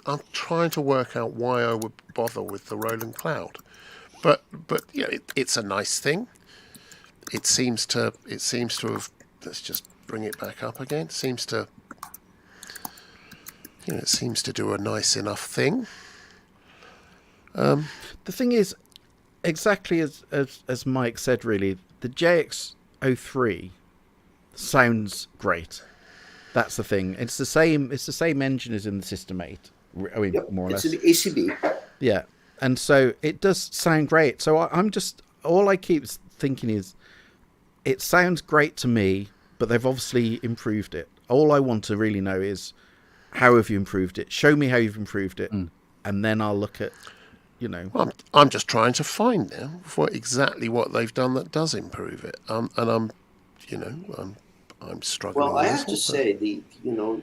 I'm trying to work out why I would bother with the Roland Cloud, but it's a nice thing. It seems to have, let's just bring it back up again. It seems to do a nice enough thing. The thing is, exactly as Mike said, really, the JX-03 sounds great. That's the thing. It's the same engine as in the System 8. I mean, more or less. It's an ACB. Yeah, and so it does sound great. So all I keep thinking is, it sounds great to me, but they've obviously improved it. All I want to really know is, how have you improved it? Show me how you've improved it, and then I'll look at, Well, I'm just trying to find now exactly what they've done that does improve it. And I'm struggling. Well, I have to say,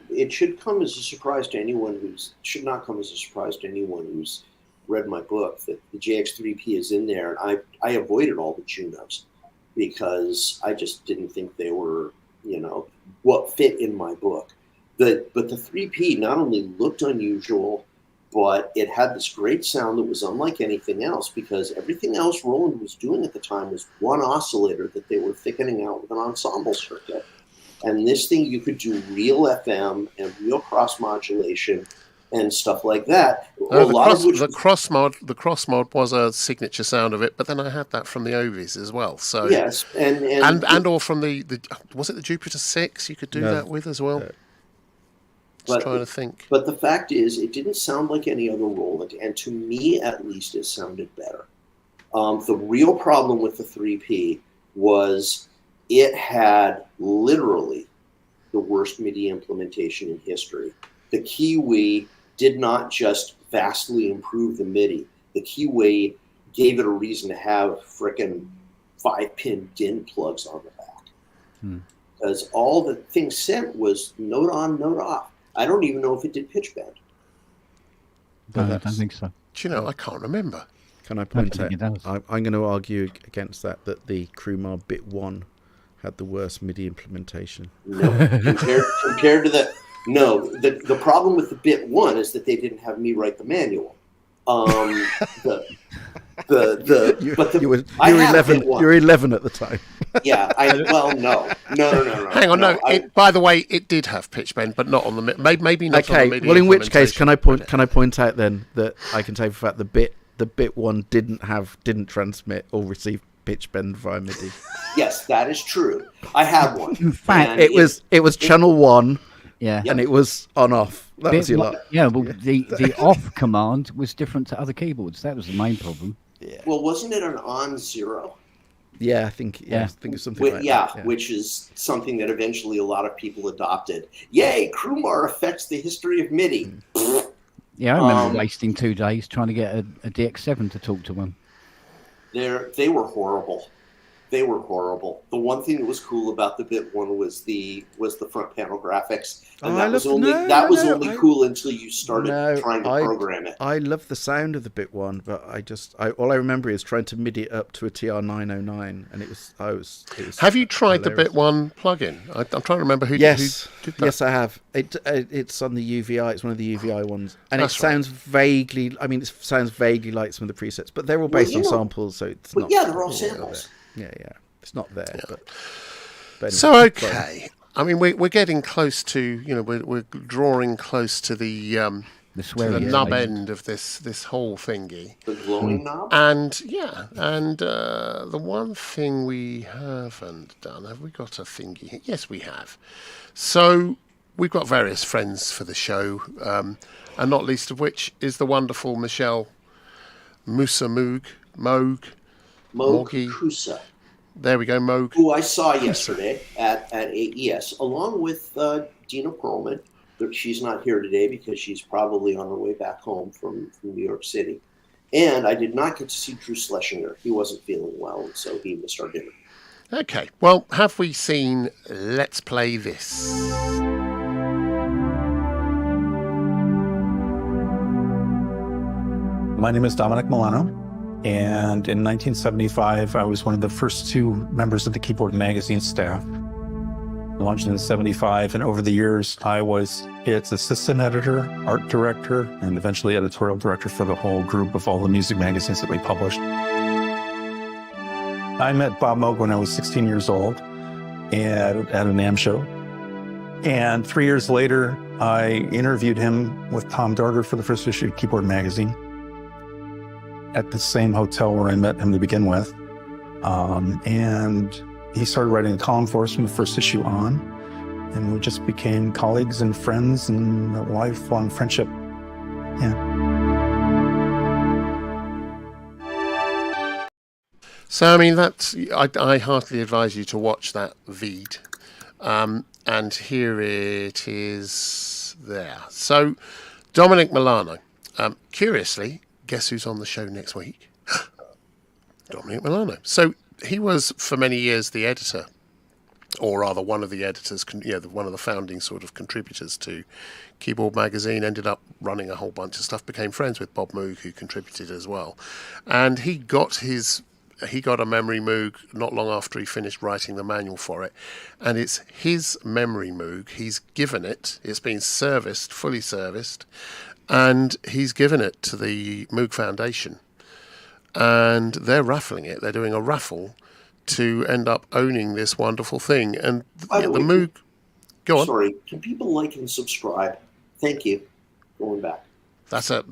it should come as a surprise to anyone should not come as a surprise to anyone who's read my book that the JX3P is in there, and I avoided all the Junos because I just didn't think they were, what fit in my book. But the 3P not only looked unusual, but it had this great sound that was unlike anything else, because everything else Roland was doing at the time was one oscillator that they were thickening out with an ensemble circuit. And this thing, you could do real FM and real cross modulation and stuff like that. The cross mod was a signature sound of it, but then I had that from the Ovis as well. So yes, and or from the was it the Jupiter 6 you could do that with as well? Trying to think. But the fact is, it didn't sound like any other Roland, and to me, at least, it sounded better. The real problem with the 3P was it had literally the worst MIDI implementation in history. The Kiwi did not just vastly improve the MIDI. The Kiwi gave it a reason to have frickin' 5-pin DIN plugs on the back. Because all the thing sent was note on, note off. I don't even know if it did pitch bend. I don't think so. Do you know, I can't remember. Can I point out? I'm going to argue against that the Krumar Bit 1 had the worst MIDI implementation. No, compared to the... No, the problem with the Bit 1 is that they didn't have me write the manual. You were 11 at the time. Yeah, no. Hang on, no. By the way, it did have pitch bend, but not on the maybe not. Okay, on the MIDI well, in which case, can I point out then that I can say for a fact the bit 1 didn't transmit or receive pitch bend via MIDI. Yes, that is true. I had one. In fact, it was channel 1. Yeah, and it was on off. That was your lot. Yeah, well, the off command was different to other keyboards. That was the main problem. Yeah. Well, wasn't it an on 0? Yeah, I think it's something like that. Yeah, which is something that eventually a lot of people adopted. Yay, Krumar affects the history of MIDI. Yeah, I remember wasting 2 days trying to get a DX7 to talk to one. They were horrible. They were horrible. The one thing that was cool about the Bit One was the front panel graphics, and that was only cool until you started trying to program it. I love the sound of the Bit One, but all I remember is trying to MIDI it up to a TR-909, and it was. Have you tried hilarious. the Bit One plugin? I'm trying to remember who did that. Yes, I have. It's on the UVI. It's one of the UVI ones, and it sounds vaguely. I mean, it sounds vaguely like some of the presets, but they're all based on samples, so it's not. Yeah, they're all samples. Yeah. It's not there. Yeah. But anyway, so okay. I mean, we're getting close to, we're drawing close to the nub end of this whole thingy. The glowing knob. And the one thing we haven't done, have we got a thingy? Yes, we have. So we've got various friends for the show, and not least of which is the wonderful Michelle Moog. Kusa. There we go, Moog. Who I saw yesterday at AES, along with Dina Perlman. She's not here today because she's probably on her way back home from New York City. And I did not get to see Drew Schlesinger. He wasn't feeling well, and so he missed our dinner. Okay, well, have we seen Let's Play This? My name is Dominic Milano. And in 1975, I was one of the first two members of the Keyboard Magazine staff. Launched in 75, and over the years, I was its assistant editor, art director, and eventually editorial director for the whole group of all the music magazines that we published. I met Bob Moog when I was 16 years old at a NAMM show. And 3 years later, I interviewed him with Tom Darger for the first issue of Keyboard Magazine at the same hotel where I met him to begin with. And he started writing a column for us from the first issue on, and we just became colleagues and friends and a lifelong friendship. Yeah. So, I mean, I heartily advise you to watch that Veed. And here it is there. So, Dominic Milano, curiously, guess who's on the show next week? Dominic Milano. So he was for many years the editor, or rather one of the editors, one of the founding sort of contributors to Keyboard Magazine, ended up running a whole bunch of stuff, became friends with Bob Moog, who contributed as well. And he got a memory Moog not long after he finished writing the manual for it. And it's his memory Moog. He's given it. It's been serviced, fully serviced. And he's given it to the Moog Foundation. And they're raffling it. They're doing a raffle to end up owning this wonderful thing. And the Moog... Go on. Sorry, can people like and subscribe? Thank you. Going back. That's a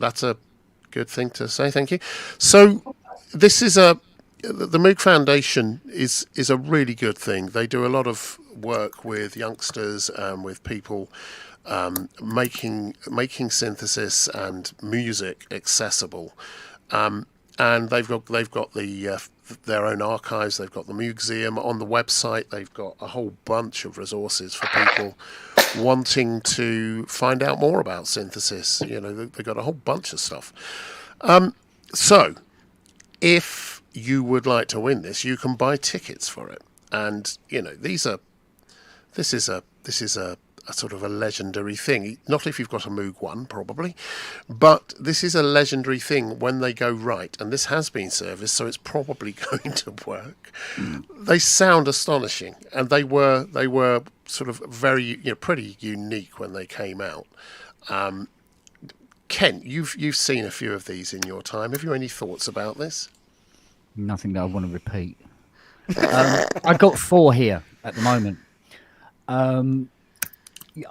good thing to say, thank you. So this is the Moog Foundation is a really good thing. They do a lot of work with youngsters and with people making synthesis and music accessible, and they've got their own archives. They've got the Museum on the website. They've got a whole bunch of resources for people wanting to find out more about synthesis. They've got a whole bunch of stuff. So if you would like to win this, you can buy tickets for it, and this is a sort of a legendary thing. Not if you've got a Moog 1, probably, but this is a legendary thing when they go right, and this has been serviced, so it's probably going to work. They sound astonishing, and they were sort of very pretty unique when they came out. Ken, you've seen a few of these in your time. Have you any thoughts about this? Nothing that I want to repeat. I got 4 here at the moment.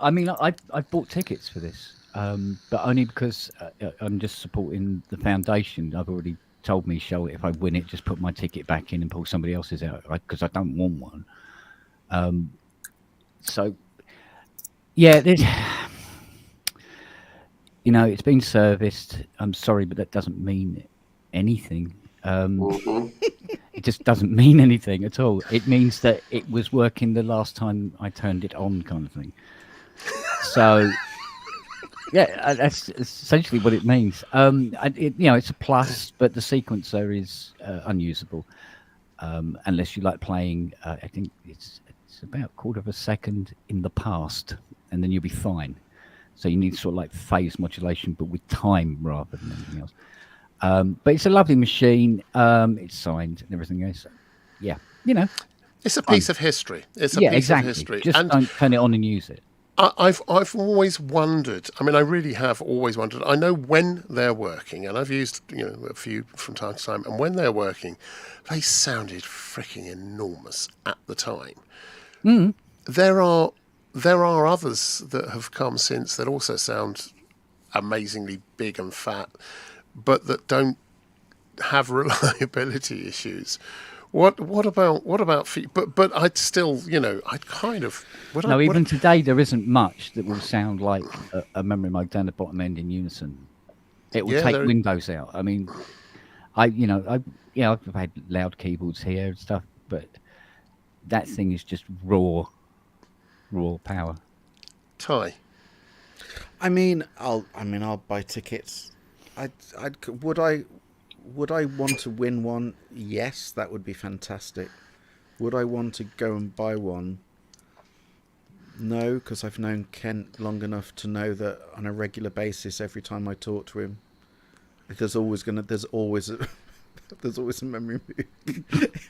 I mean, I bought tickets for this, but only because I'm just supporting the foundation. I've already told me, show it, if I win it, just put my ticket back in and pull somebody else's out, because I don't want one. So, yeah, it's been serviced. I'm sorry, but that doesn't mean anything. It just doesn't mean anything at all. It means that it was working the last time I turned it on, kind of thing. So, yeah, that's essentially what it means. It's a plus, but the sequencer is unusable. unless you like playing. I think it's about a quarter of a second in the past, and then you'll be fine. So you need sort of like phase modulation, but with time rather than anything else. But it's a lovely machine. It's signed and everything else. Yeah, it's a piece of history. It's a piece of history. Just don't turn it on and use it. I've always wondered. I mean, I really have always wondered. I know when they're working, and I've used a few from time to time. And when they're working, they sounded freaking enormous at the time. Mm. There are others that have come since that also sound amazingly big and fat, but that don't have reliability issues. What about feet? But I'd still, I'd kind of. Even today there isn't much that will sound like a memory Moog down the bottom end in unison. It will take windows out. I mean, I've had loud keyboards here and stuff, but that thing is just raw power. Ty. I mean, I'll buy tickets. Would I want to win one? Yes, that would be fantastic. Would I want to go and buy one? No, because I've known Kent long enough to know that on a regular basis, every time I talk to him, there's always a memory Moog.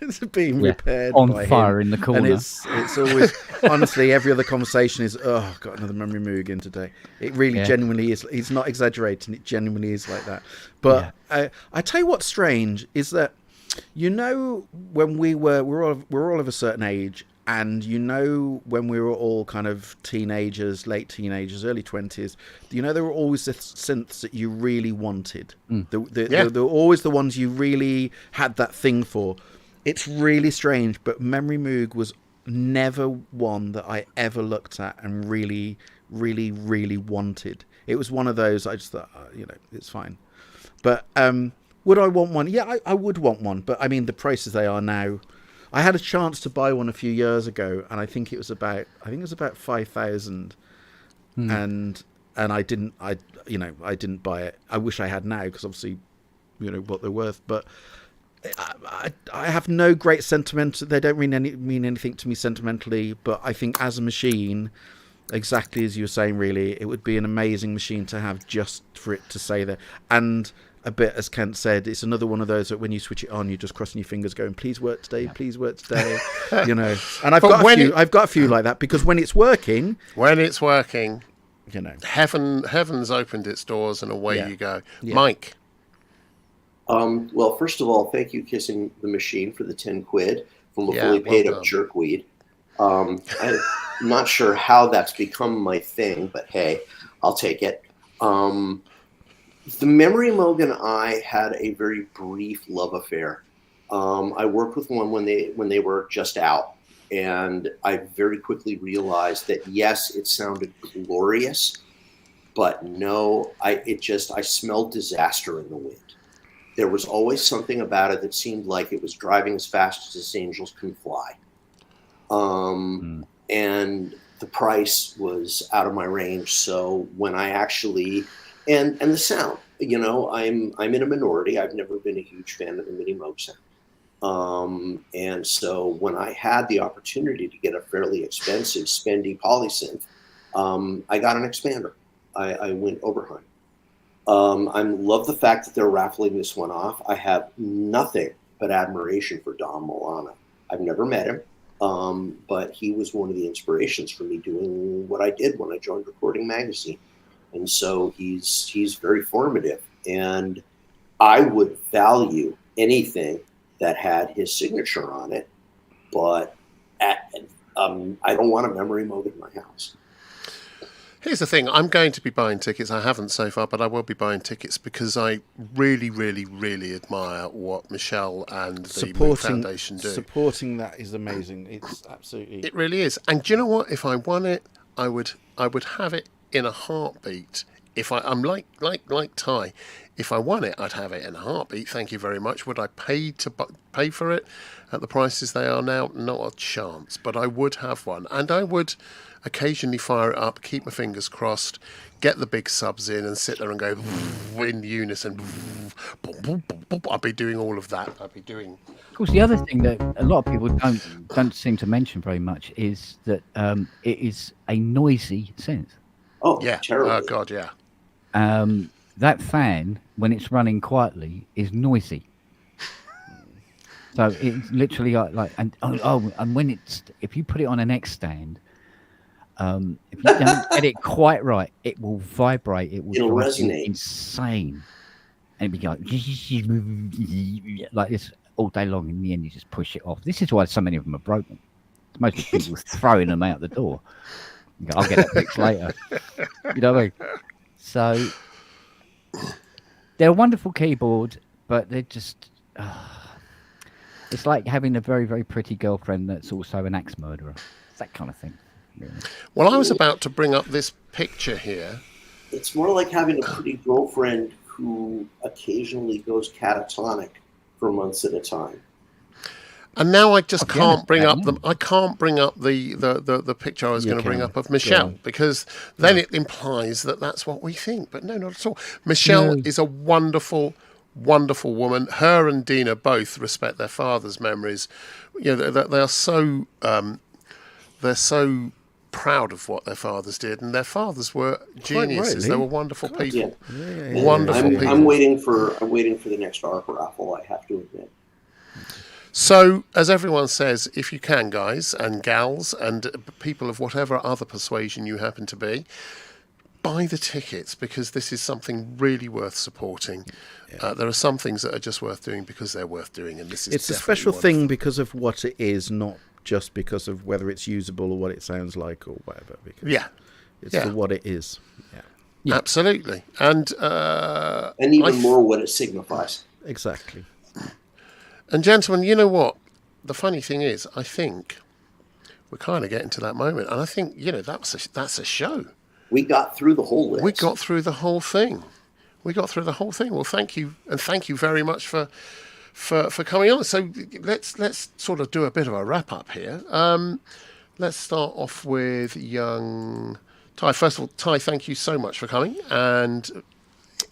It's being repaired on by fire him. in the corner. And it's always, honestly, every other conversation is, I've got another memory Moog in today. It really genuinely is. He's not exaggerating. It genuinely is like that. But I tell you what's strange is that, when we're all of a certain age, and when we were all kind of teenagers, late teenagers, early 20s, there were always the synths that you really wanted. They were always the ones you really had that thing for. It's really strange, but Memory Moog was never one that I ever looked at and really, really, really wanted. It was one of those I just thought, it's fine. But would I want one? Yeah, I would want one. But I mean, the prices they are now. I had a chance to buy one a few years ago, and I think it was about 5,000, and I didn't buy it. I wish I had now, because obviously, what they're worth. But I have no great sentiment. They don't mean anything to me sentimentally. But I think as a machine, exactly as you were saying, really, it would be an amazing machine to have just for it to say that. And a bit, as Kent said, it's another one of those that when you switch it on, you're just crossing your fingers, going, "Please work today, please work today." And I've got a few like that, because when it's working, heaven's opened its doors and away you go. Yeah. Mike. Well, first of all, thank you, Kissing the Machine, for the 10 quid from a fully paid up jerkweed. I'm not sure how that's become my thing, but hey, I'll take it. The Memory Moog and I had a very brief love affair. I worked with one when they were just out, and I very quickly realized that yes, it sounded glorious, but no, I smelled disaster in the wind. There was always something about it that seemed like it was driving as fast as its angels can fly. And the price was out of my range. So when I actually, and the sound, I'm in a minority. I've never been a huge fan of the Mini Moog sound. And so when I had the opportunity to get a fairly expensive, spendy polysynth, I got an expander. I went Oberheim. I love the fact that they're raffling this one off. I have nothing but admiration for Dom Milana. I've never met him, but he was one of the inspirations for me doing what I did when I joined Recording Magazine. And so he's very formative. And I would value anything that had his signature on it, but I don't want a Memory Moog in my house. Here's the thing. I'm going to be buying tickets. I haven't so far, but I will be buying tickets because I really, really, really admire what Michelle and the Moog Foundation do. Supporting that is amazing. It's absolutely... It really is. And do you know what? If I won it, I would have it in a heartbeat. I'm like Ty. If I won it, I'd have it in a heartbeat. Thank you very much. Would I pay for it at the prices they are now? Not a chance. But I would have one, and I would occasionally fire it up, keep my fingers crossed, get the big subs in, and sit there and go in unison. I'd be doing all of that. I'd be doing. Of course, the other thing that a lot of people don't seem to mention very much is that it is a noisy synth. Oh, yeah. terrible. Oh, God, yeah. That fan, when it's running quietly, is noisy. So it's literally and when if you put it on an X stand, if you don't get it quite right, it will vibrate. It'll resonate. Insane, and it'll be like this all day long. In the end, you just push it off. This is why so many of them are broken. Most people are throwing them out the door. You go, I'll get that fixed later. You know what I mean? So they're a wonderful keyboard, but they're just. It's like having a very, very pretty girlfriend that's also an axe murderer. It's that kind of thing. Really. Well, I was about to bring up this picture here. It's more like having a pretty girlfriend who occasionally goes catatonic for months at a time. And now I just can't bring up the. I can't bring up the picture I was going to bring up of Michelle, because then it implies that that's what we think. But no, not at all. Michelle is a wonderful woman. Her and Dina both respect their father's memories. You know, they are so they're so proud of what their fathers did, and their fathers were geniuses. They were wonderful people. Yeah. Wonderful people. I'm waiting for the next ARP raffle, I have to admit. So, as everyone says, if you can, guys and gals and people of whatever other persuasion you happen to be, buy the tickets, because this is something really worth supporting. There are some things that are just worth doing because they're worth doing, and this is it's a special thing because of what it is, not just because of whether it's usable or what it sounds like or whatever. Because it's for what it is. Yeah. Absolutely, and even more what it signifies. Exactly. And gentlemen, you know what? The funny thing is, I think we're kind of getting to that moment, and I think that's a show. We got through the whole list. We got through the whole thing. Well, thank you, and thank you very much for coming on. So let's sort of do a bit of a wrap up here. Let's start off with young Ty. First of all, Ty, thank you so much for coming, and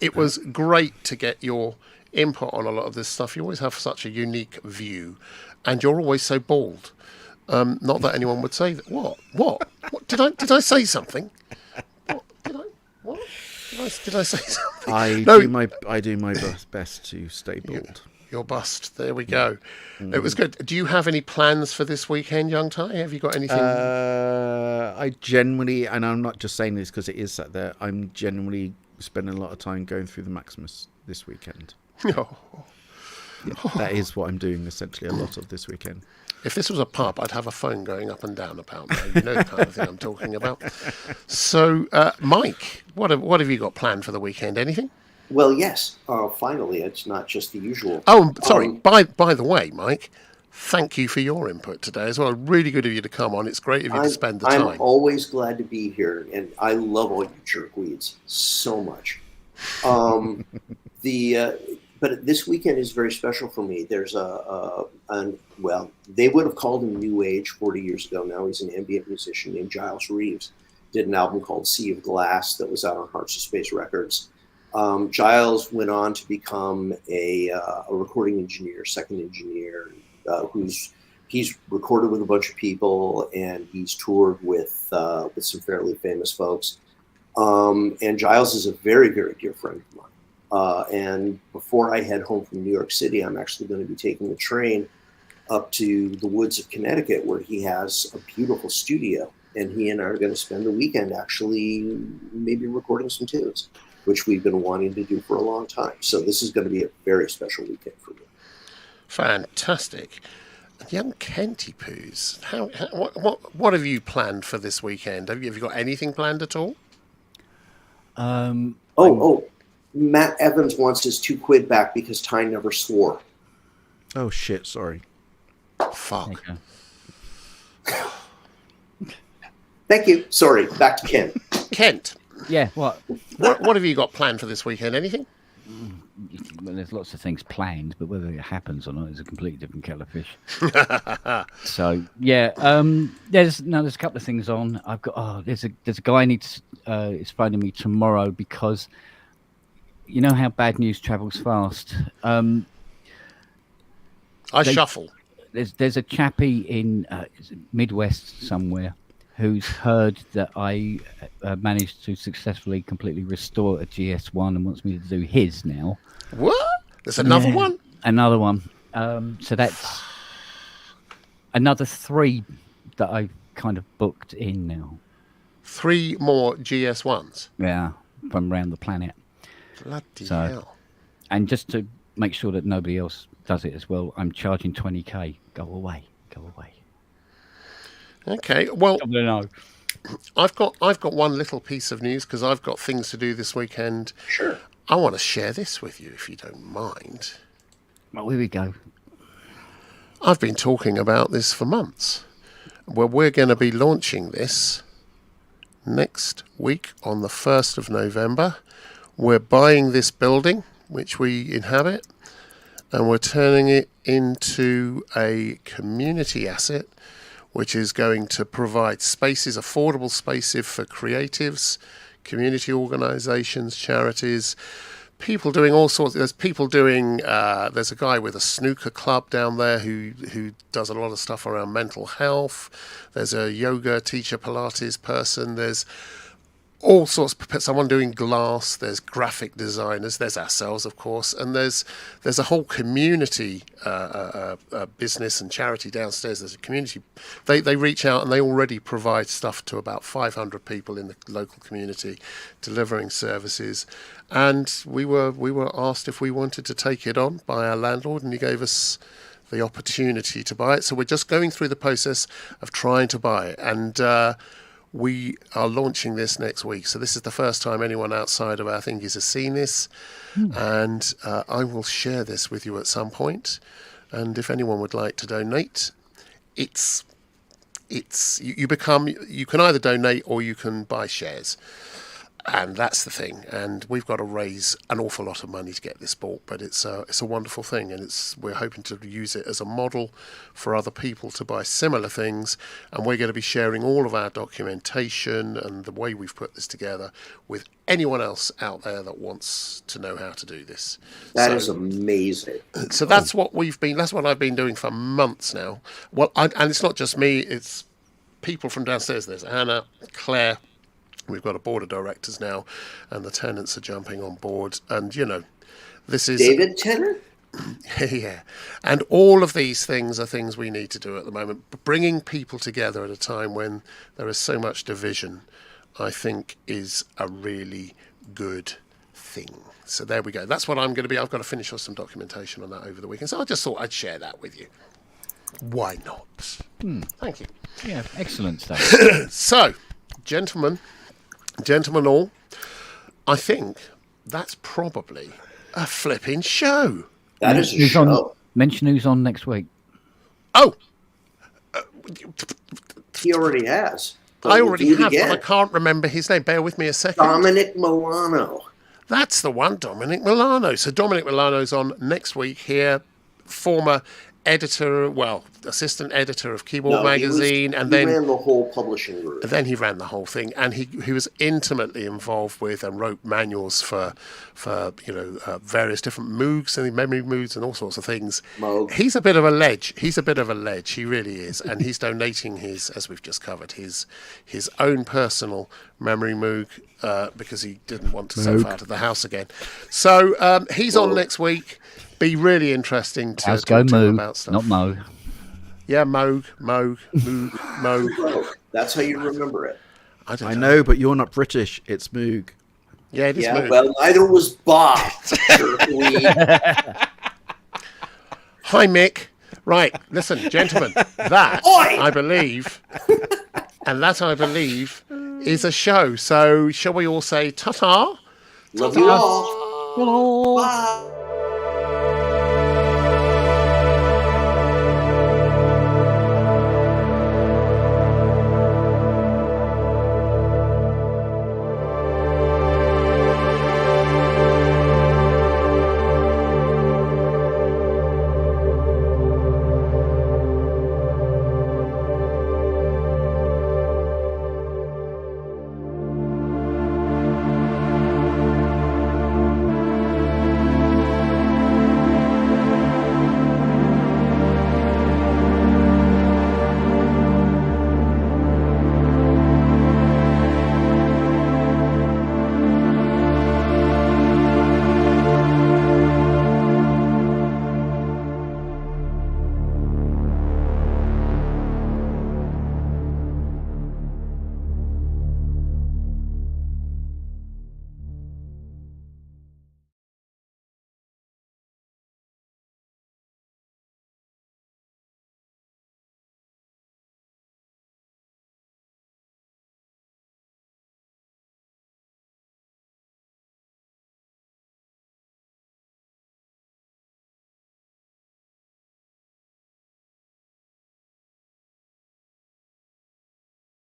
it was great to get your input on a lot of this stuff. You always have such a unique view, and you're always so bald. Not that anyone would say that. What? Did I say something? What? Did I say something? I do my best to stay bald. Your bust. There we go. It was good. Do you have any plans for this weekend, young Ty? Have you got anything? I generally, and I'm not just saying this because it is sat there, I'm generally spending a lot of time going through the Maximus this weekend. That is what I'm doing essentially a lot of this weekend. If this was a pub, I'd have a phone going up and down about that. You know the kind of thing I'm talking about. So, Mike, what have you got planned for the weekend? Anything? Well, yes. Finally, it's not just the usual. Oh, sorry. By the way, Mike, thank you for your input today as well. Really good of you to come on. It's great of you to spend the time. I'm always glad to be here, and I love all you jerkweeds so much. But this weekend is very special for me. There's they would have called him New Age 40 years ago. Now he's an ambient musician named Giles Reeves. Did an album called Sea of Glass that was out on Hearts of Space Records. Giles went on to become a recording engineer, second engineer, he's recorded with a bunch of people, and he's toured with some fairly famous folks. And Giles is a very, very dear friend of mine. And before I head home from New York City, I'm actually going to be taking the train up to the woods of Connecticut, where he has a beautiful studio. And he and I are going to spend the weekend actually maybe recording some tunes, which we've been wanting to do for a long time. So this is going to be a very special weekend for me. Fantastic. Young Kenty Poos, what have you planned for this weekend? Have you got anything planned at all? Matt Evans wants his £2 back because Ty never swore. Oh shit! Sorry. Fuck. Thank you. Sorry. Back to Ken. Kent. Yeah. What have you got planned for this weekend? Anything? there's lots of things planned, but whether it happens or not is a completely different kettle of fish. So yeah, there's a couple of things on. I've got there's a guy is phoning me tomorrow because you know how bad news travels fast. Shuffle. There's a chappie in Midwest somewhere who's heard that I managed to successfully completely restore a GS1 and wants me to do his now. What? There's another one? Another one. So that's another 3 that I've kind of booked in now. 3 more GS1s? Yeah, from around the planet. Bloody hell. And just to make sure that nobody else does it as well, I'm charging 20k. Go away. Okay, well, I don't know. I've got one little piece of news because I've got things to do this weekend. Sure. I want to share this with you if you don't mind. Well, here we go. I've been talking about this for months. Well, we're going to be launching this next week on the 1st of November. We're buying this building, which we inhabit, and we're turning it into a community asset, which is going to provide spaces, affordable spaces for creatives, community organisations, charities, people doing all sorts. There's people doing. There's a guy with a snooker club down there who does a lot of stuff around mental health. There's a yoga teacher, Pilates person. There's all sorts. Someone doing glass. There's graphic designers. There's ourselves, of course, and there's a whole community business and charity downstairs. There's a community. They reach out and they already provide stuff to about 500 people in the local community, delivering services. And we were asked if we wanted to take it on by our landlord, and he gave us the opportunity to buy it. So we're just going through the process of trying to buy it, and we are launching this next week. So this is the first time anyone outside of our thingies has seen this, and I will share this with you at some point. And if anyone would like to donate, you can either donate or you can buy shares. And that's the thing. And we've got to raise an awful lot of money to get this bought, but it's a wonderful thing, and we're hoping to use it as a model for other people to buy similar things. And we're going to be sharing all of our documentation and the way we've put this together with anyone else out there that wants to know how to do this. That is amazing. So that's what I've been doing for months now. Well, and it's not just me; it's people from downstairs. There's Anna, Claire. We've got a board of directors now, and the tenants are jumping on board. And, this is... David Tennant? Yeah. And all of these things are things we need to do at the moment. Bringing people together at a time when there is so much division, I think, is a really good thing. So there we go. That's what I'm going to be. I've got to finish off some documentation on that over the weekend. So I just thought I'd share that with you. Why not? Thank you. Yeah, excellent stuff. So, gentlemen all, I think that's probably a flipping show. That is a show. Mention who's on next week. Oh! He already has. I already have, but I can't remember his name. Bear with me a second. Dominic Milano. That's the one, Dominic Milano. So Dominic Milano's on next week here, former editor, assistant editor of Keyboard Magazine, and then ran the whole publishing group. And then he ran the whole thing, and he was intimately involved with and wrote manuals for various different Moogs and memory Moogs and all sorts of things. Moog. He's a bit of a ledge. He really is, and he's donating his, as we've just covered, his own personal memory Moog because he didn't want to self out of the house again. So he's on next week. Be really interesting to talk to him about stuff. Not Mo. Yeah, Moog. That's how you remember it. I know, but you're not British. It's Moog. Yeah, it is Moog. Well, neither was Bob. Hi, Mick. Right, listen, gentlemen, that, I believe, is a show. So shall we all say ta-ta? Love you all. Hello. Bye.